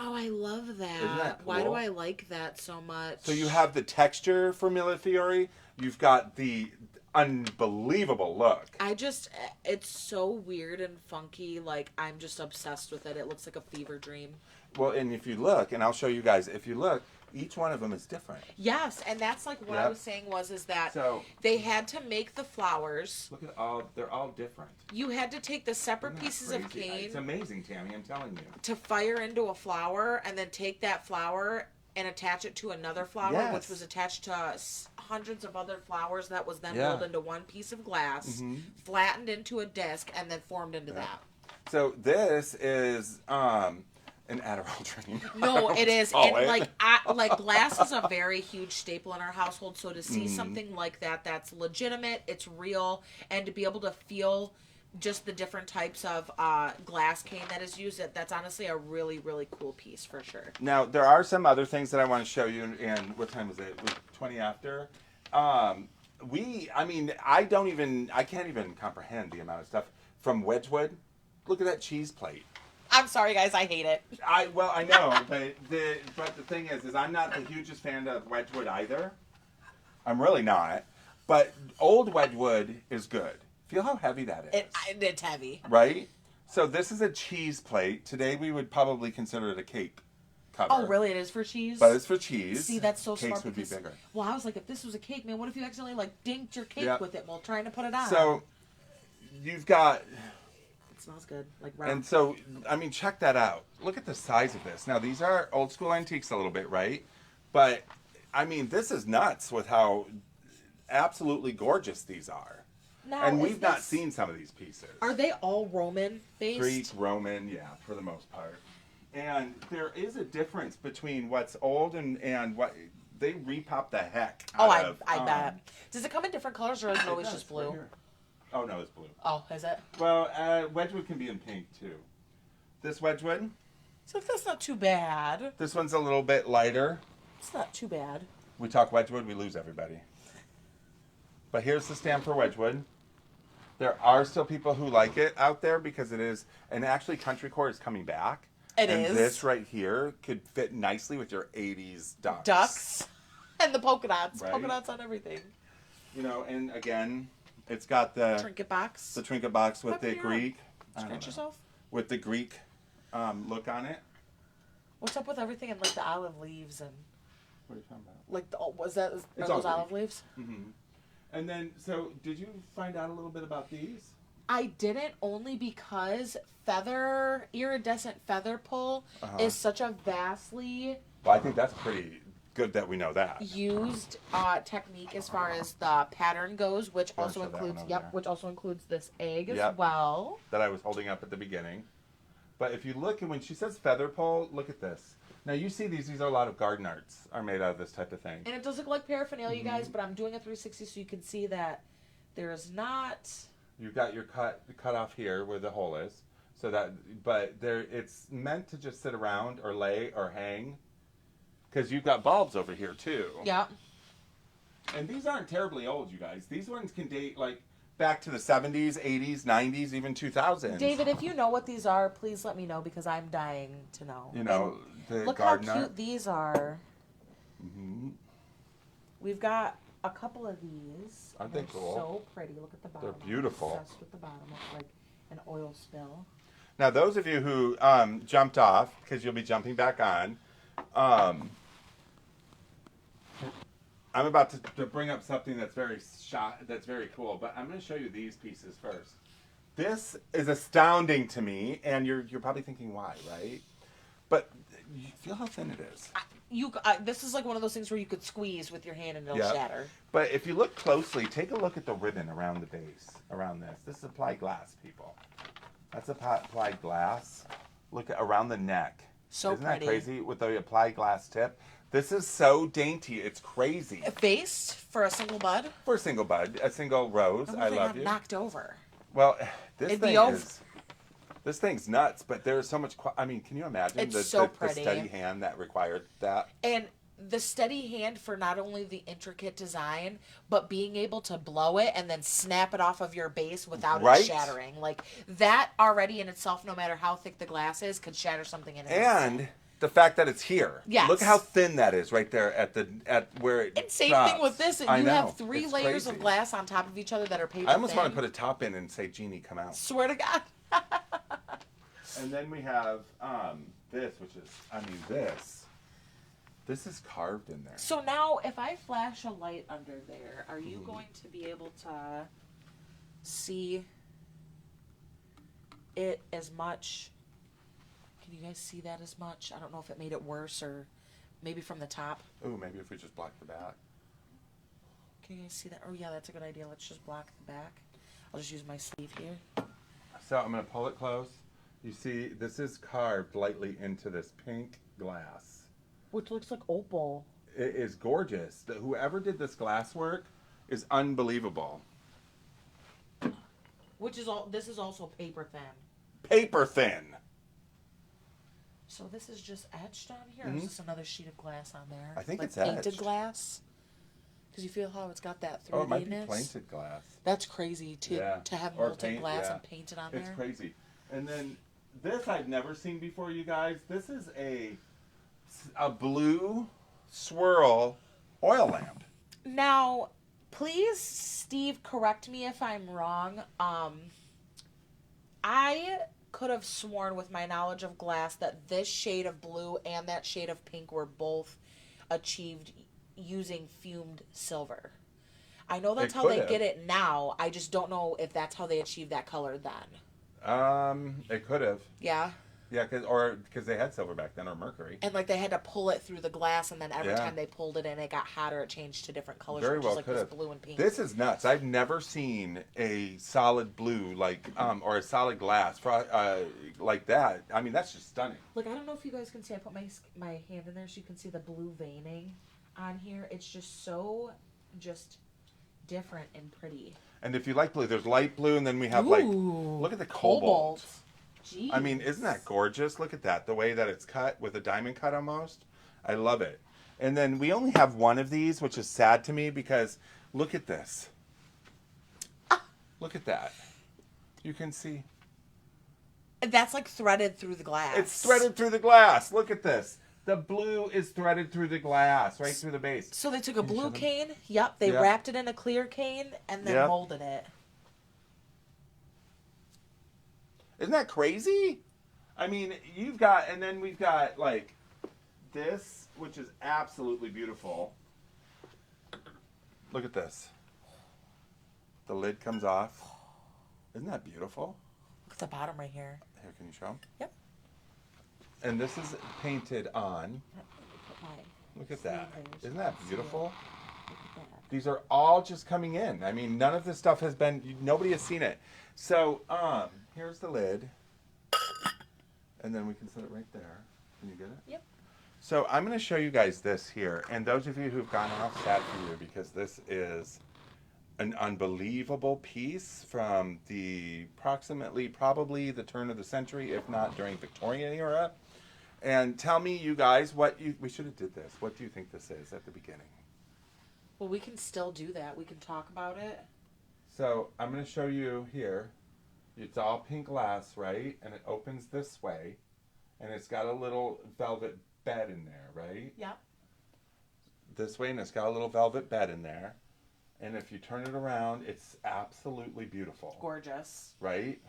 Oh, I love that. Isn't that cool? Why do I like that so much? So you have the texture for Millefiori. You've got the unbelievable look. It's so weird and funky. Like, I'm just obsessed with it. It looks like a fever dream. Well, and if you look, and I'll show you guys, if you look, each one of them is different. Yes, and that's like what I was saying is that they had to make the flowers. Look at they're all different. You had to take the separate pieces of cane. It's amazing, Tammy, I'm telling you. To fire into a flower, and then take that flower and attach it to another flower, which was attached to hundreds of other flowers that was then rolled into one piece of glass, flattened into a disc, and then formed into that. So this is an Adderall dream. No, it is. And like glass is a very huge staple in our household. So to see something like that's legitimate, it's real, and to be able to feel just the different types of glass cane that is used, that's honestly a really, really cool piece for sure. Now, there are some other things that I want to show you, and what time is it? 20 after. I can't even comprehend the amount of stuff from Wedgwood. Look at that cheese plate. I'm sorry, guys. I hate it. I know, but the thing is I'm not the hugest fan of Wedgwood either. I'm really not. But old Wedgwood is good. Feel how heavy that is. It's heavy. Right? So this is a cheese plate. Today we would probably consider it a cake cover. Oh, really? It is for cheese? But it's for cheese. See, that's so smart. Cakes would be bigger. Well, I was like, if this was a cake, man, what if you accidentally dinked your cake with it while trying to put it on? So you've got... It smells good. Like round. And so, check that out. Look at the size of this. Now, these are old school antiques a little bit, right? But, this is nuts with how absolutely gorgeous these are. Now, and we've not seen some of these pieces. Are they all Roman based? Greek, Roman, yeah, for the most part. And there is a difference between what's old and what... They repop the heck out of... I bet. Does it come in different colors, or is it always just blue? Right. Oh, no, it's blue. Oh, is it? Well, Wedgwood can be in pink, too. This Wedgwood... So that's not too bad. This one's a little bit lighter. It's not too bad. We talk Wedgwood, we lose everybody. But here's the stamp for Wedgwood. There are still people who like it out there because it is... And actually, Country Core is coming back. It is. And this right here could fit nicely with your 80s ducks. Ducks. And the polka dots. Right? Polka dots on everything. And again, it's got the... Trinket box. The trinket box with the Greek... Scratch yourself? With the Greek look on it. What's up with everything and the olive leaves and... What are you talking about? Like, was that, are those olive leaves? Mm-hmm. And then, so did you find out a little bit about these? I didn't, only because iridescent feather pull is such a vastly Well, I think that's pretty good that we know that. used technique as far as the pattern goes, which also includes which also includes this egg as well. That I was holding up at the beginning. But if you look, and when she says feather pull, look at this. Now you see these are a lot of garden arts are made out of this type of thing. And it does look like paraphernalia, you guys, but I'm doing a 360 so you can see that there's not. You've got your cut off here where the hole is, so that, but there it's meant to just sit around or lay or hang, because you've got bulbs over here too. Yeah. And these aren't terribly old, you guys. These ones can date like back to the 70s, 80s, 90s, even 2000s. David, if you know what these are, please let me know because I'm dying to know. You know, the look how cute these are. Mm-hmm. We've got a couple of these. Aren't they cool? So pretty. Look at the bottom. They're beautiful. I'm obsessed with the bottom. Looks like an oil spill. Now, those of you who jumped off, because you'll be jumping back on, I'm about to bring up something that's very cool, but I'm going to show you these pieces first. This is astounding to me, and you're probably thinking why, right? But you feel how thin it is. This is like one of those things where you could squeeze with your hand and it'll shatter. But if you look closely, take a look at the ribbon around the base, around this. This is applied glass, people. That's applied glass. Look at around the neck. So Isn't pretty. that crazy with the applied glass tip? This is so dainty. It's crazy. A vase for a single bud? For a single bud, a single rose. I love you. Knocked over. Well, this thing's nuts, but there's so much. I mean, can you imagine the steady hand that required that? And the steady hand for not only the intricate design, but being able to blow it and then snap it off of your base without it shattering. Like, that already in itself, no matter how thick the glass is, could shatter something in it. And the fact that it's here. Yes. Look how thin that is right there at where it And same drops. thing with this. You have three layers of glass on top of each other that are paper I almost thin. want to put a top in and say, Jeannie, come out. Swear to God. And then we have this, which is, this is carved in there. So now, if I flash a light under there, are you going to be able to see it as much? Can you guys see that as much? I don't know if it made it worse or maybe from the top. Ooh, maybe if we just block the back. Can you guys see that? Oh, yeah, that's a good idea. Let's just block the back. I'll just use my sleeve here. So I'm going to pull it close. You see, this is carved lightly into this pink glass. Which looks like opal. It is gorgeous. Whoever did this glass work is unbelievable. This is also paper thin. Paper thin. So this is just etched on here, or is this another sheet of glass on there? I think like it's etched. painted glass. Because you feel how it's got that 3Dness. Oh, it might be painted glass. That's crazy to have molten glass and painted on there. It's crazy. And then this I've never seen before, you guys. This is a blue swirl oil lamp. Now, please, Steve, correct me if I'm wrong. I could have sworn with my knowledge of glass that this shade of blue and that shade of pink were both achieved using fumed silver. I know that's how they get it now. I just don't know if that's how they achieved that color then. It could have. Yeah. Yeah, because they had silver back then, or mercury. And like they had to pull it through the glass, and then every time they pulled it in, it got hotter. It changed to different colors. Very well like could this have. blue and pink. This is nuts. I've never seen a solid blue or a solid glass like that. I mean, that's just stunning. Look, I don't know if you guys can see. I put my hand in there so you can see the blue veining on here. It's just so different and pretty. And if you like blue, there's light blue, and then we have look at the cobalt. Jeez. I mean, isn't that gorgeous? Look at that, the way that it's cut with a diamond cut almost. I love it. And then we only have one of these, which is sad to me because look at this. Look at that. You can see. That's like threaded through the glass. It's threaded through the glass. Look at this. The blue is threaded through the glass, right through the base. So they took a blue cane. Yep. They wrapped it in a clear cane and then molded it. Isn't that crazy? I mean, and then we've got like this which is absolutely beautiful. Look at this. The lid comes off. Isn't that beautiful? Look at the bottom right here. Here, can you show them? Yep. And this is painted on. Look at that. Isn't that beautiful? These are all just coming in. I mean, none of this stuff has been, nobody has seen it. So, here's the lid. And then we can set it right there. Can you get it? Yep. So I'm going to show you guys this here. And those of you who've gone off, sad for you, because this is an unbelievable piece from the probably the turn of the century, if not during Victorian era. And tell me, you guys, we should have did this. What do you think this is at the beginning? Well, we can still do that. We can talk about it. So I'm going to show you here. It's all pink glass, right? And it opens this way. And it's got a little velvet bed in there, right? Yep. This way, and it's got a little velvet bed in there. And if you turn it around, it's absolutely beautiful. Gorgeous. Right?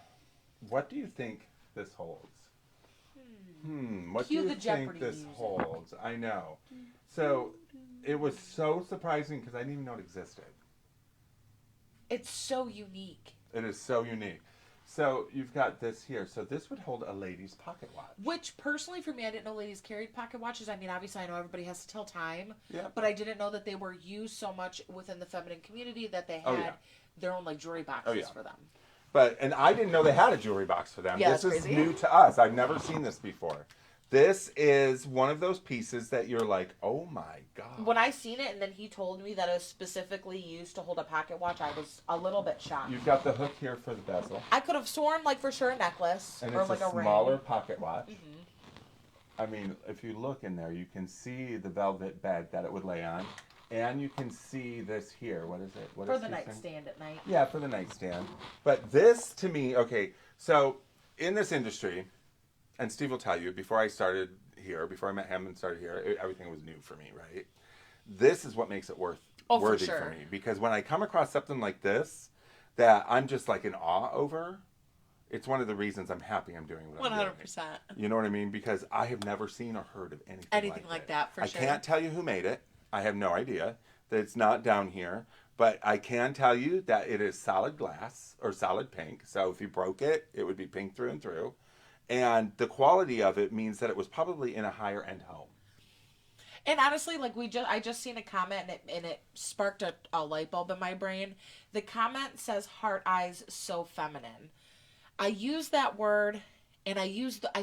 What do you think this holds? What Cue do the you think Jeopardy this music. holds? I know. So it was so surprising because I didn't even know it existed. It's so unique. It is so unique. So you've got this here. So this would hold a lady's pocket watch. Which, personally, for me, I didn't know ladies carried pocket watches. I mean, obviously, I know everybody has to tell time. Yeah. But I didn't know that they were used so much within the feminine community that they had their own, like, jewelry boxes for them. And I didn't know they had a jewelry box for them. Yeah, this that's is crazy. new to us. I've never seen this before. This is one of those pieces that you're like, oh my God. When I seen it and then he told me that it was specifically used to hold a pocket watch, I was a little bit shocked. You've got the hook here for the bezel. I could have sworn, like, for sure, a necklace And or it's like a a smaller ring. pocket watch. Mm-hmm. I mean, if you look in there, you can see the velvet bed that it would lay on. And you can see this here. What is it? What For is the this thing? nightstand at night. Yeah, for the nightstand. But this, to me, okay, so in this industry, and Steve will tell you, before I started here, before I met him and started here, everything was new for me, right? This is what makes it worthy for me. Because when I come across something like this, that I'm just like in awe over, it's one of the reasons I'm happy I'm doing what I'm doing. 100%. You know what I mean? Because I have never seen or heard of anything like that, for sure. I can't tell you who made it. I have no idea. That it's not down here. But I can tell you that it is solid glass or solid pink. So if you broke it, it would be pink through and through. And the quality of it means that it was probably in a higher end home. And honestly, like I just seen a comment and it sparked a light bulb in my brain. The comment says heart eyes so feminine. I use that word and I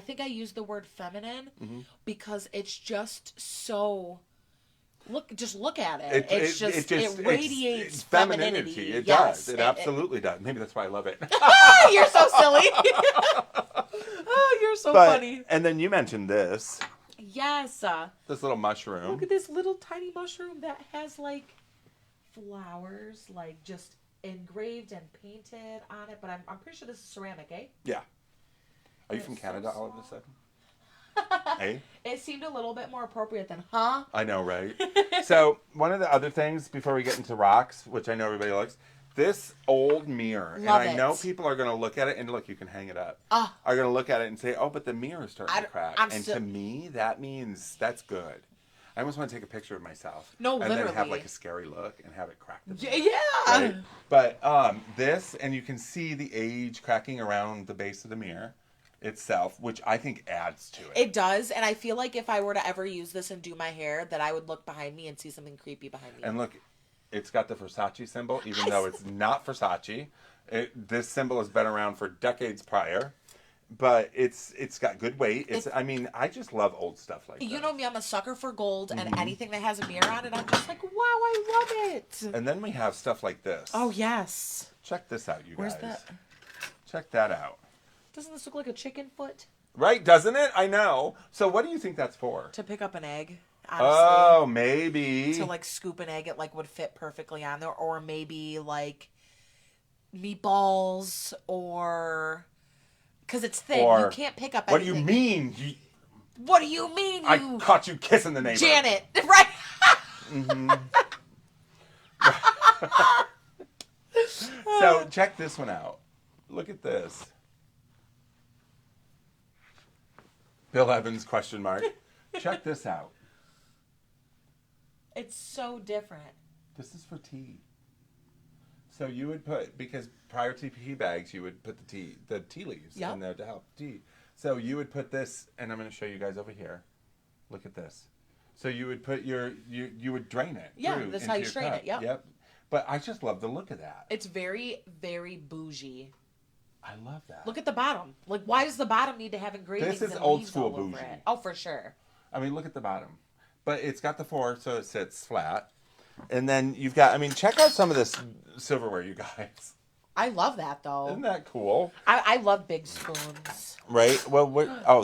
think I used the word feminine because it's just so just look at it. It radiates femininity. It does. It absolutely does. Maybe that's why I love it. You're so silly. Oh, you're so funny. And then you mentioned this. Yes. This little mushroom. Look at this little tiny mushroom that has like flowers, like just engraved and painted on it. But I'm pretty sure this is ceramic, eh? Yeah. Are you from Canada all of a sudden? Hey? It seemed a little bit more appropriate than, huh? I know, right? So, one of the other things before we get into rocks, which I know everybody likes, this old mirror. Love and I it. know people are going to look at it, and look, you can hang it up. Ah. Are going to look at it and say, oh, but the mirror is starting to crack. I'm And to me, that means that's good. I almost want to take a picture of myself. No, and literally. then have like a scary look and have it crack. Yeah. Right? But this, and you can see the age cracking around the base of the mirror itself, which I think adds to it. It does, and I feel like if I were to ever use this and do my hair, that I would look behind me and see something creepy behind me. And look, it's got the Versace symbol, even though it's not Versace. This symbol has been around for decades prior, but it's got good weight. I mean, I just love old stuff like that. You know me, I'm a sucker for gold, and anything that has a mirror on it, I'm just like, wow, I love it. And then we have stuff like this. Oh, yes. Check this out, you Where's guys. that? Check that out. Doesn't this look like a chicken foot? Right, doesn't it? I know. So what do you think that's for? To pick up an egg, honestly. Oh, maybe. To, like, scoop an egg, it, like, would fit perfectly on there. Or maybe, like, meatballs or... Because it's thin. Or, you can't pick up what anything. do you mean? What do you mean, you... I caught you kissing the neighbor. Janet, right? So, check this one out. Look at this. Bill Evans, question mark. Check this out. It's so different. This is for tea. So you would put, because prior to tea bags, you would put the tea leaves in there to help tea. So you would put this, and I'm going to show you guys over here. Look at this. So you would put you would drain it. Yeah, that's how you strain it. Yep. But I just love the look of that. It's very, very bougie. I love that. Look at the bottom. Like, why does the bottom need to have engravings? This is and old leaves school all over bougie. it? Oh, for sure. I mean, look at the bottom. But it's got the 4, so it sits flat. And then you've got, I mean, check out some of this silverware, you guys. I love that, though. Isn't that cool? I love big spoons. Right? Well,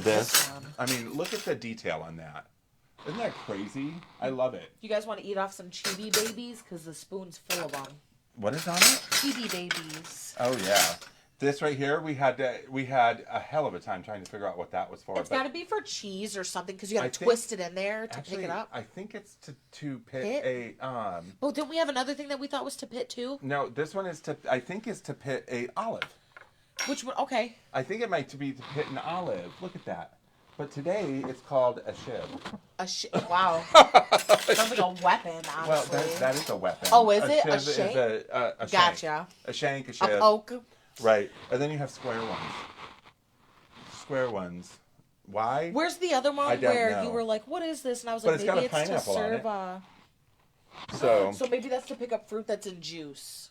this. This one. I mean, look at the detail on that. Isn't that crazy? I love it. You guys want to eat off some chibi babies? Because the spoon's full of them. What is on it? Chibi babies. Oh, yeah. This right here, we had a hell of a time trying to figure out what that was for. It's got to be for cheese or something because you got to twist it in there to pick it up. I think it's to pit a Oh, didn't we have another thing that we thought was to pit too? No, this one is to pit a olive. Which one? Okay. I think it might be to pit an olive. Look at that. But today it's called a shiv. Wow. Sounds like a weapon, honestly. Well, that is a weapon. Oh, is it? A shiv shank? is a Gotcha. Shank. A shank, a shiv. A poke. Right. And then you have square ones. Why? Where's the other one where you were like, what is this? And I was like, maybe it's to serve So maybe that's to pick up fruit that's in juice.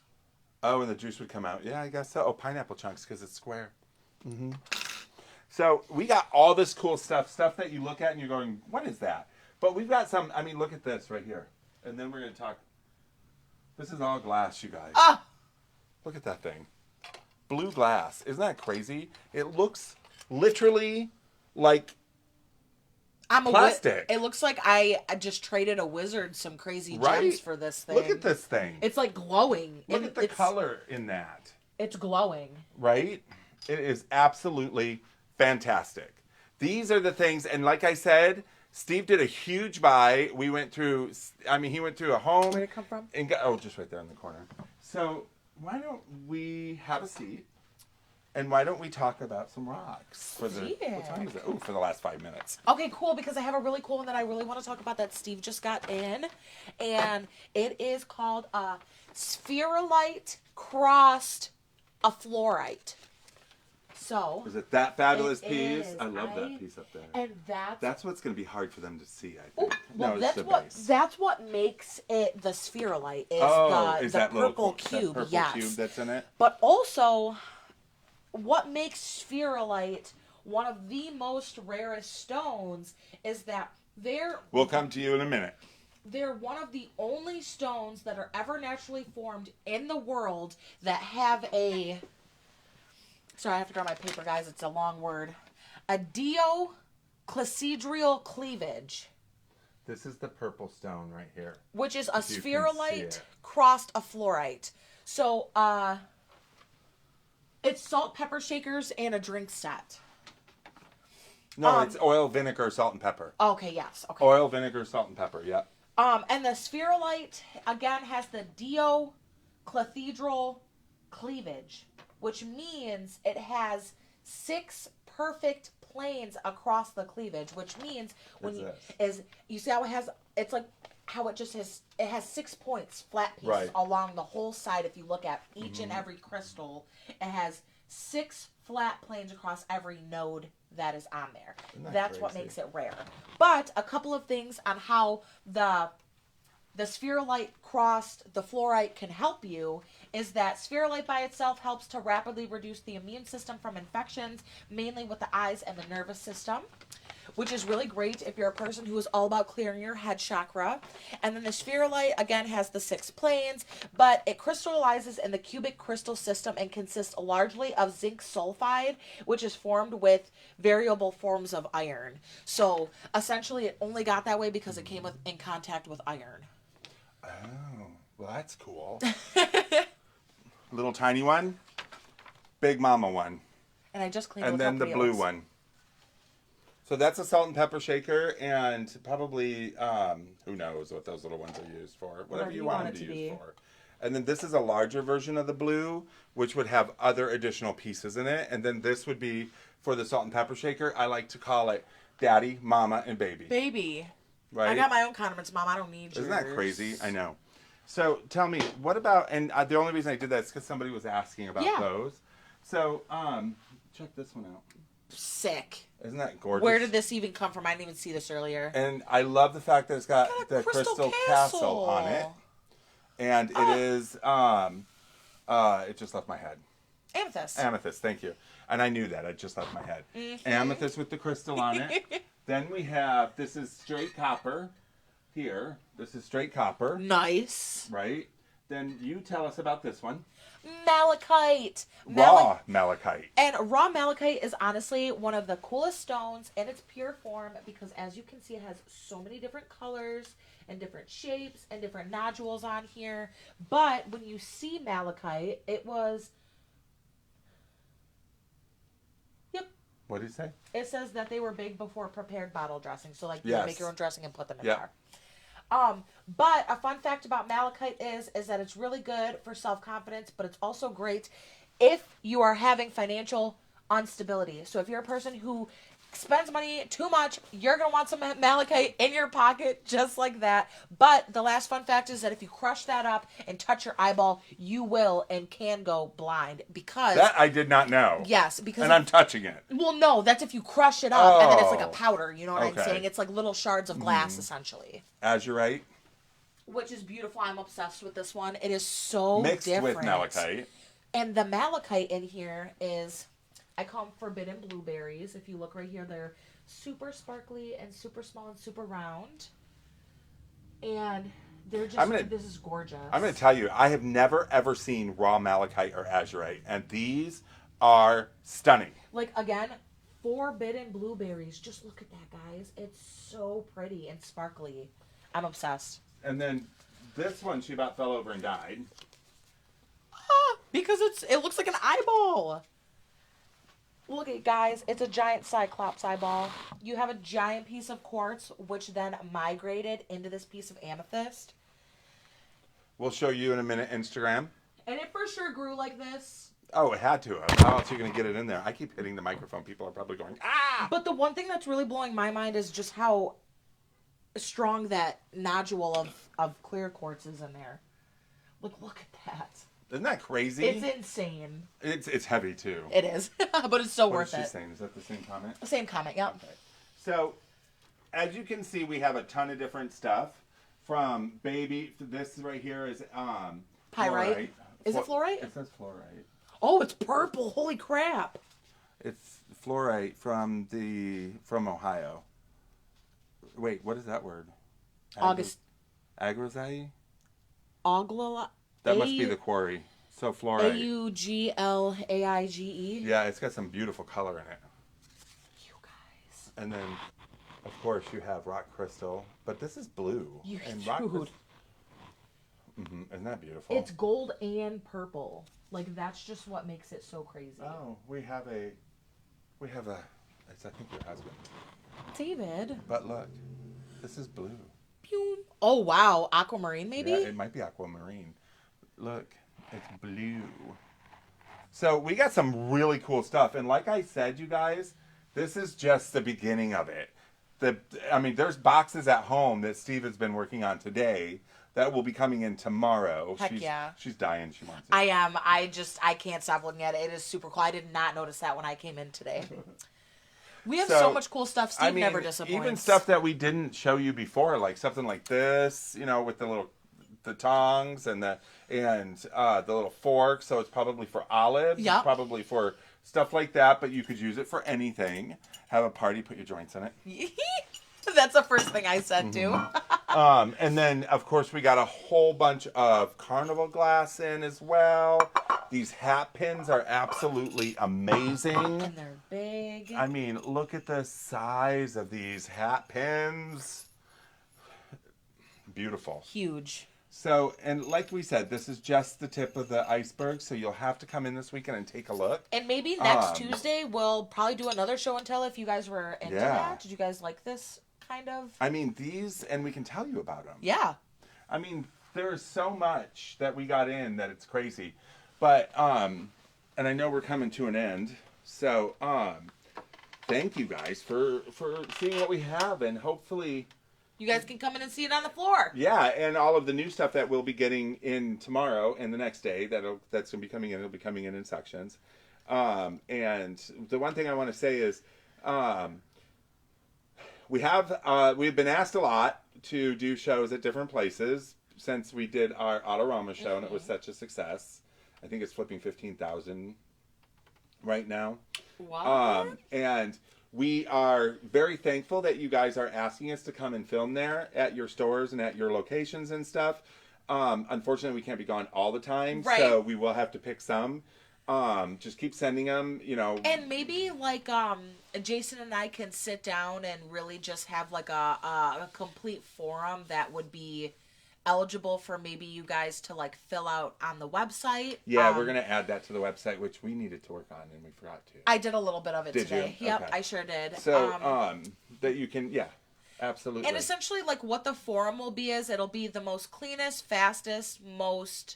Oh, and the juice would come out. Yeah, I guess so. Oh, pineapple chunks because it's square. Mm-hmm. So we got all this cool stuff that you look at and you're going, what is that? But we've got some, I mean, look at this right here. And then we're going to talk. This is all glass, you guys. Ah! Look at that thing. Blue glass. Isn't that crazy? It looks literally like plastic. It looks like I just traded a wizard some crazy gems for this thing. Look at this thing. It's like glowing. Look at the color in that. It's glowing. Right? It is absolutely fantastic. These are the things, and like I said, Steve did a huge buy. We went through, he went through a home. Where'd it come from? And just right there in the corner. So why don't we have a seat? And why don't we talk about some rocks for what time is it? Oh, for the last 5 minutes. Okay, cool, because I have a really cool one that I really want to talk about that Steve just got in. And it is called a spherolite crossed a fluorite. So is it that fabulous piece? I love that piece up there. And that's what's going to be hard for them to see, I think. Well, base. That's what makes it the spherolite is the purple cube. That purple cube that's in it. But also, what makes spherolite one of the most rarest stones is that we'll come to you in a minute. They're one of the only stones that are ever naturally formed in the world that have a... Sorry, I have to draw my paper, guys. It's a long word. A dioclasidrial cleavage. This is the purple stone right here. Which is a spherolite crossed a fluorite. So, it's salt, pepper shakers, and a drink set. No, it's oil, vinegar, salt, and pepper. Okay, yes. Okay. Oil, vinegar, salt, and pepper, yep. And the spherolite, again, has the dioclasidral cleavage, which means it has 6 perfect planes across the cleavage, which means you see how it's like how it has 6 points, flat pieces along the whole side. If you look at each and every crystal, it has 6 flat planes across every node that is on there. That's what makes it rare. But a couple of things on how the spherolite crossed the fluorite can help you is that spherolite by itself helps to rapidly reduce the immune system from infections, mainly with the eyes and the nervous system, which is really great if you're a person who is all about clearing your head chakra. And then the spherolite, again, has the 6 planes, but it crystallizes in the cubic crystal system and consists largely of zinc sulfide, which is formed with variable forms of iron. So, essentially, it only got that way because it came in contact with iron. Oh, well, that's cool. Little tiny one, big mama one. And I just cleaned and then the blue one. So that's a salt and pepper shaker, and probably, who knows what those little ones are used for. Whatever you want them to use for. And then this is a larger version of the blue, which would have other additional pieces in it. And then this would be for the salt and pepper shaker. I like to call it Daddy, Mama, and Baby. Baby. right? I got my own condiments, Mom. I don't need yours. Isn't that crazy? I know. So tell me, what about, and the only reason I did that is because somebody was asking about those. So, check this one out. Sick. Isn't that gorgeous? Where did this even come from? I didn't even see this earlier. And I love the fact that it's got the crystal castle on it. And it is, it just left my head. Amethyst. Amethyst, thank you. And I knew that. It just left my head. Mm-hmm. Amethyst with the crystal on it. Then we have, this is straight copper here. This is straight copper. Nice. Right? Then you tell us about this one. Malachite. Raw malachite. And raw malachite is honestly one of the coolest stones in its pure form because as you can see, it has so many different colors and different shapes and different nodules on here. But when you see malachite, it was... Yep. What did it say? It says that they were big before prepared bottle dressing. So like you make your own dressing and put them in there. But a fun fact about malachite is that it's really good for self-confidence, but it's also great if you are having financial instability. So if you're a person who spends money too much, you're going to want some malachite in your pocket just like that. But the last fun fact is that if you crush that up and touch your eyeball, you will and can go blind because... That I did not know. Yes, because... And I'm touching it. Well, no, that's if you crush it up and then it's like a powder, you know what I'm saying? It's like little shards of glass, essentially. Azurite. Which is beautiful. I'm obsessed with this one. It is so mixed different. with malachite. And the malachite in here is, I call them forbidden blueberries. If you look right here, they're super sparkly and super small and super round. And they're just, this is gorgeous. I'm going to tell you, I have never ever seen raw malachite or azurite. And these are stunning. Like, again, forbidden blueberries. Just look at that, guys. It's so pretty and sparkly. I'm obsessed. And then this one, she about fell over and died. Because it looks like an eyeball. Look at it, guys. It's a giant cyclops eyeball. You have a giant piece of quartz, which then migrated into this piece of amethyst. We'll show you in a minute Instagram. And it for sure grew like this. Oh, it had to have. How else are you going to get it in there? I keep hitting the microphone. People are probably going, ah! But the one thing that's really blowing my mind is just how strong that nodule of clear quartz is in there. Look at that. Isn't that crazy? It's insane. It's heavy too. It is, but it's so worth it. What is she saying? Is that the same comment? Same comment, yep. Okay. So, as you can see, we have a ton of different stuff. From baby, this right here is pyrite. Fluorite. Is it fluorite? It says fluorite. Oh, it's purple. Holy crap. It's fluorite from Ohio. Wait, what is that word? Agrozite? Augla. That must be the quarry. So fluorite. Auglaige. Yeah, it's got some beautiful color in it. You guys. And then, of course, you have rock crystal, but this is blue. Dude. Isn't that beautiful? It's gold and purple. Like that's just what makes it so crazy. Oh, we have a. It's I think your husband. David. But look, this is blue. Pew. Oh wow, aquamarine maybe? Yeah, it might be aquamarine. Look, it's blue. So we got some really cool stuff, and like I said, you guys, this is just the beginning of it. There's boxes at home that Steve has been working on today that will be coming in tomorrow. Heck yeah. She's dying. She wants it. I am. I can't stop looking at it. It is super cool. I did not notice that when I came in today. We have so much cool stuff. Steve never disappoints. Even stuff that we didn't show you before, like something like this, with the tongs and the little fork. So it's probably for olives. Yep. It's probably for stuff like that, but you could use it for anything. Have a party, put your joints in it. That's the first thing I said too. And then, of course, we got a whole bunch of carnival glass in as well. These hat pins are absolutely amazing. And they're big. I mean, look at the size of these hat pins. Beautiful. Huge. So, and like we said, this is just the tip of the iceberg, so you'll have to come in this weekend and take a look. And maybe next Tuesday we'll probably do another show and tell if you guys were into that. Did you guys like this kind of? I mean, these, and we can tell you about them. Yeah. I mean, there's so much that we got in that it's crazy. But, and I know we're coming to an end, so, thank you guys for seeing what we have, and hopefully You guys can come in and see it on the floor. Yeah, and all of the new stuff that we'll be getting in tomorrow and the next day, that's going to be coming in. It'll be coming in sections. And the one thing I want to say is, we've been asked a lot to do shows at different places since we did our Autorama show, and it was such a success. I think it's flipping 15,000 right now. Wow. And we are very thankful that you guys are asking us to come and film there at your stores and at your locations and stuff. Unfortunately, we can't be gone all the time, right. So we will have to pick some. Just keep sending them, And maybe like Jason and I can sit down and really just have like a complete forum that would be eligible for maybe you guys to like fill out on the website. Yeah, we're gonna add that to the website, which we needed to work on and we forgot to. I did a little bit of it today. You? Yep, Okay. I sure did. So that you can, yeah, absolutely. And essentially, like what the forum will be is it'll be the most cleanest, fastest, most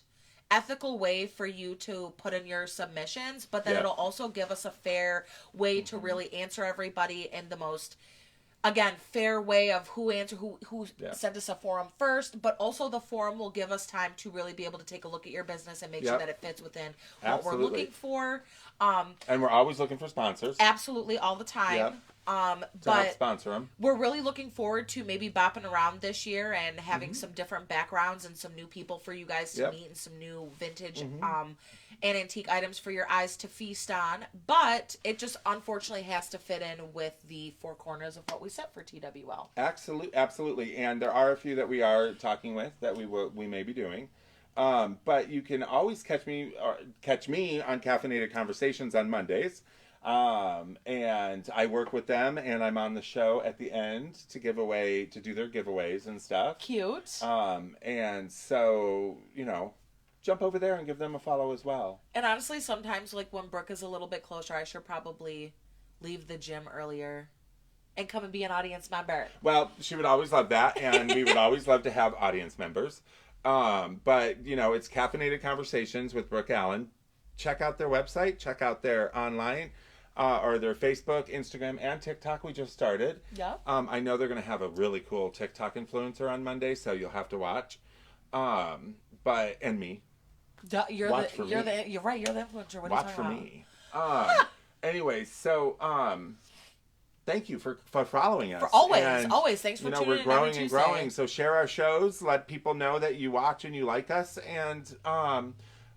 ethical way for you to put in your submissions, but then it'll also give us a fair way to really answer everybody in the most, again, fair way of who sent us a forum first, but also the forum will give us time to really be able to take a look at your business and make sure that it fits within what we're looking for. And we're always looking for sponsors. Absolutely, all the time. Yep. But help sponsor them. We're really looking forward to maybe bopping around this year and having some different backgrounds and some new people for you guys to meet and some new vintage and antique items for your eyes to feast on. But it just unfortunately has to fit in with the four corners of what we set for TWL. Absolutely. And there are a few that we are talking with that we may be doing. But you can always catch me on Caffeinated Conversations on Mondays. And I work with them and I'm on the show at the end to do their giveaways and stuff. Cute. And so, jump over there and give them a follow as well. And honestly, sometimes like when Brooke is a little bit closer, I should probably leave the gym earlier and come and be an audience member. Well, she would always love that. And we would always love to have audience members. But it's Caffeinated Conversations with Brooke Allen. Check out their website, check out their online, or their Facebook, Instagram, and TikTok we just started. Yeah. I know they're going to have a really cool TikTok influencer on Monday, so you'll have to watch. And me. You're right, you're the influencer. What are you talking about? Me. Anyway, so thank you for following us. For always. Thanks for tuning in. We're growing and growing. So share our shows. Let people know that you watch and you like us. And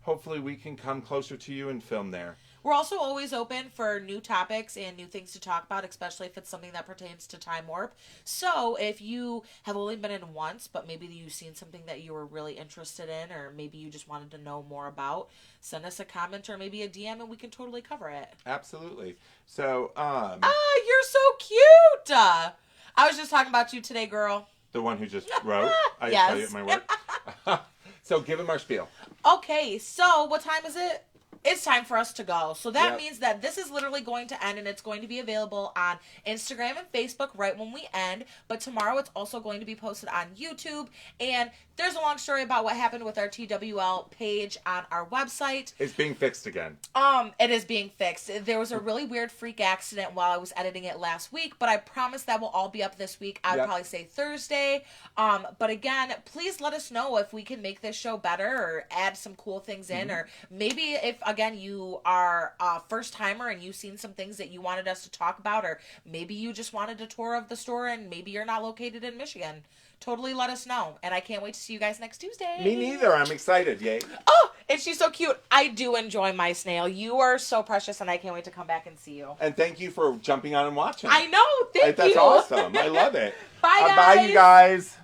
hopefully we can come closer to you and film there. We're also always open for new topics and new things to talk about, especially if it's something that pertains to Time Warp. So if you have only been in once, but maybe you've seen something that you were really interested in, or maybe you just wanted to know more about, send us a comment or maybe a DM and we can totally cover it. Absolutely. So, you're so cute! I was just talking about you today, girl. The one who just wrote? I yes. tell you at my work. So give him our spiel. Okay, so what time is it? It's time for us to go. So that means that this is literally going to end and it's going to be available on Instagram and Facebook right when we end. But tomorrow it's also going to be posted on YouTube. And there's a long story about what happened with our TWL page on our website. It's being fixed again. It is being fixed. There was a really weird freak accident while I was editing it last week, but I promise that will all be up this week. I would probably say Thursday. But again, please let us know if we can make this show better or add some cool things in, or maybe if again you are a first timer and you've seen some things that you wanted us to talk about, or maybe you just wanted a tour of the store and maybe you're not located in Michigan. Totally let us know. And I can't wait to see you guys next Tuesday. Me neither. I'm excited. Yay. Oh, and she's so cute. I do enjoy my snail. You are so precious, and I can't wait to come back and see you. And thank you for jumping on and watching. I know. Thank you. That's awesome. I love it. Bye, guys. Bye, you guys.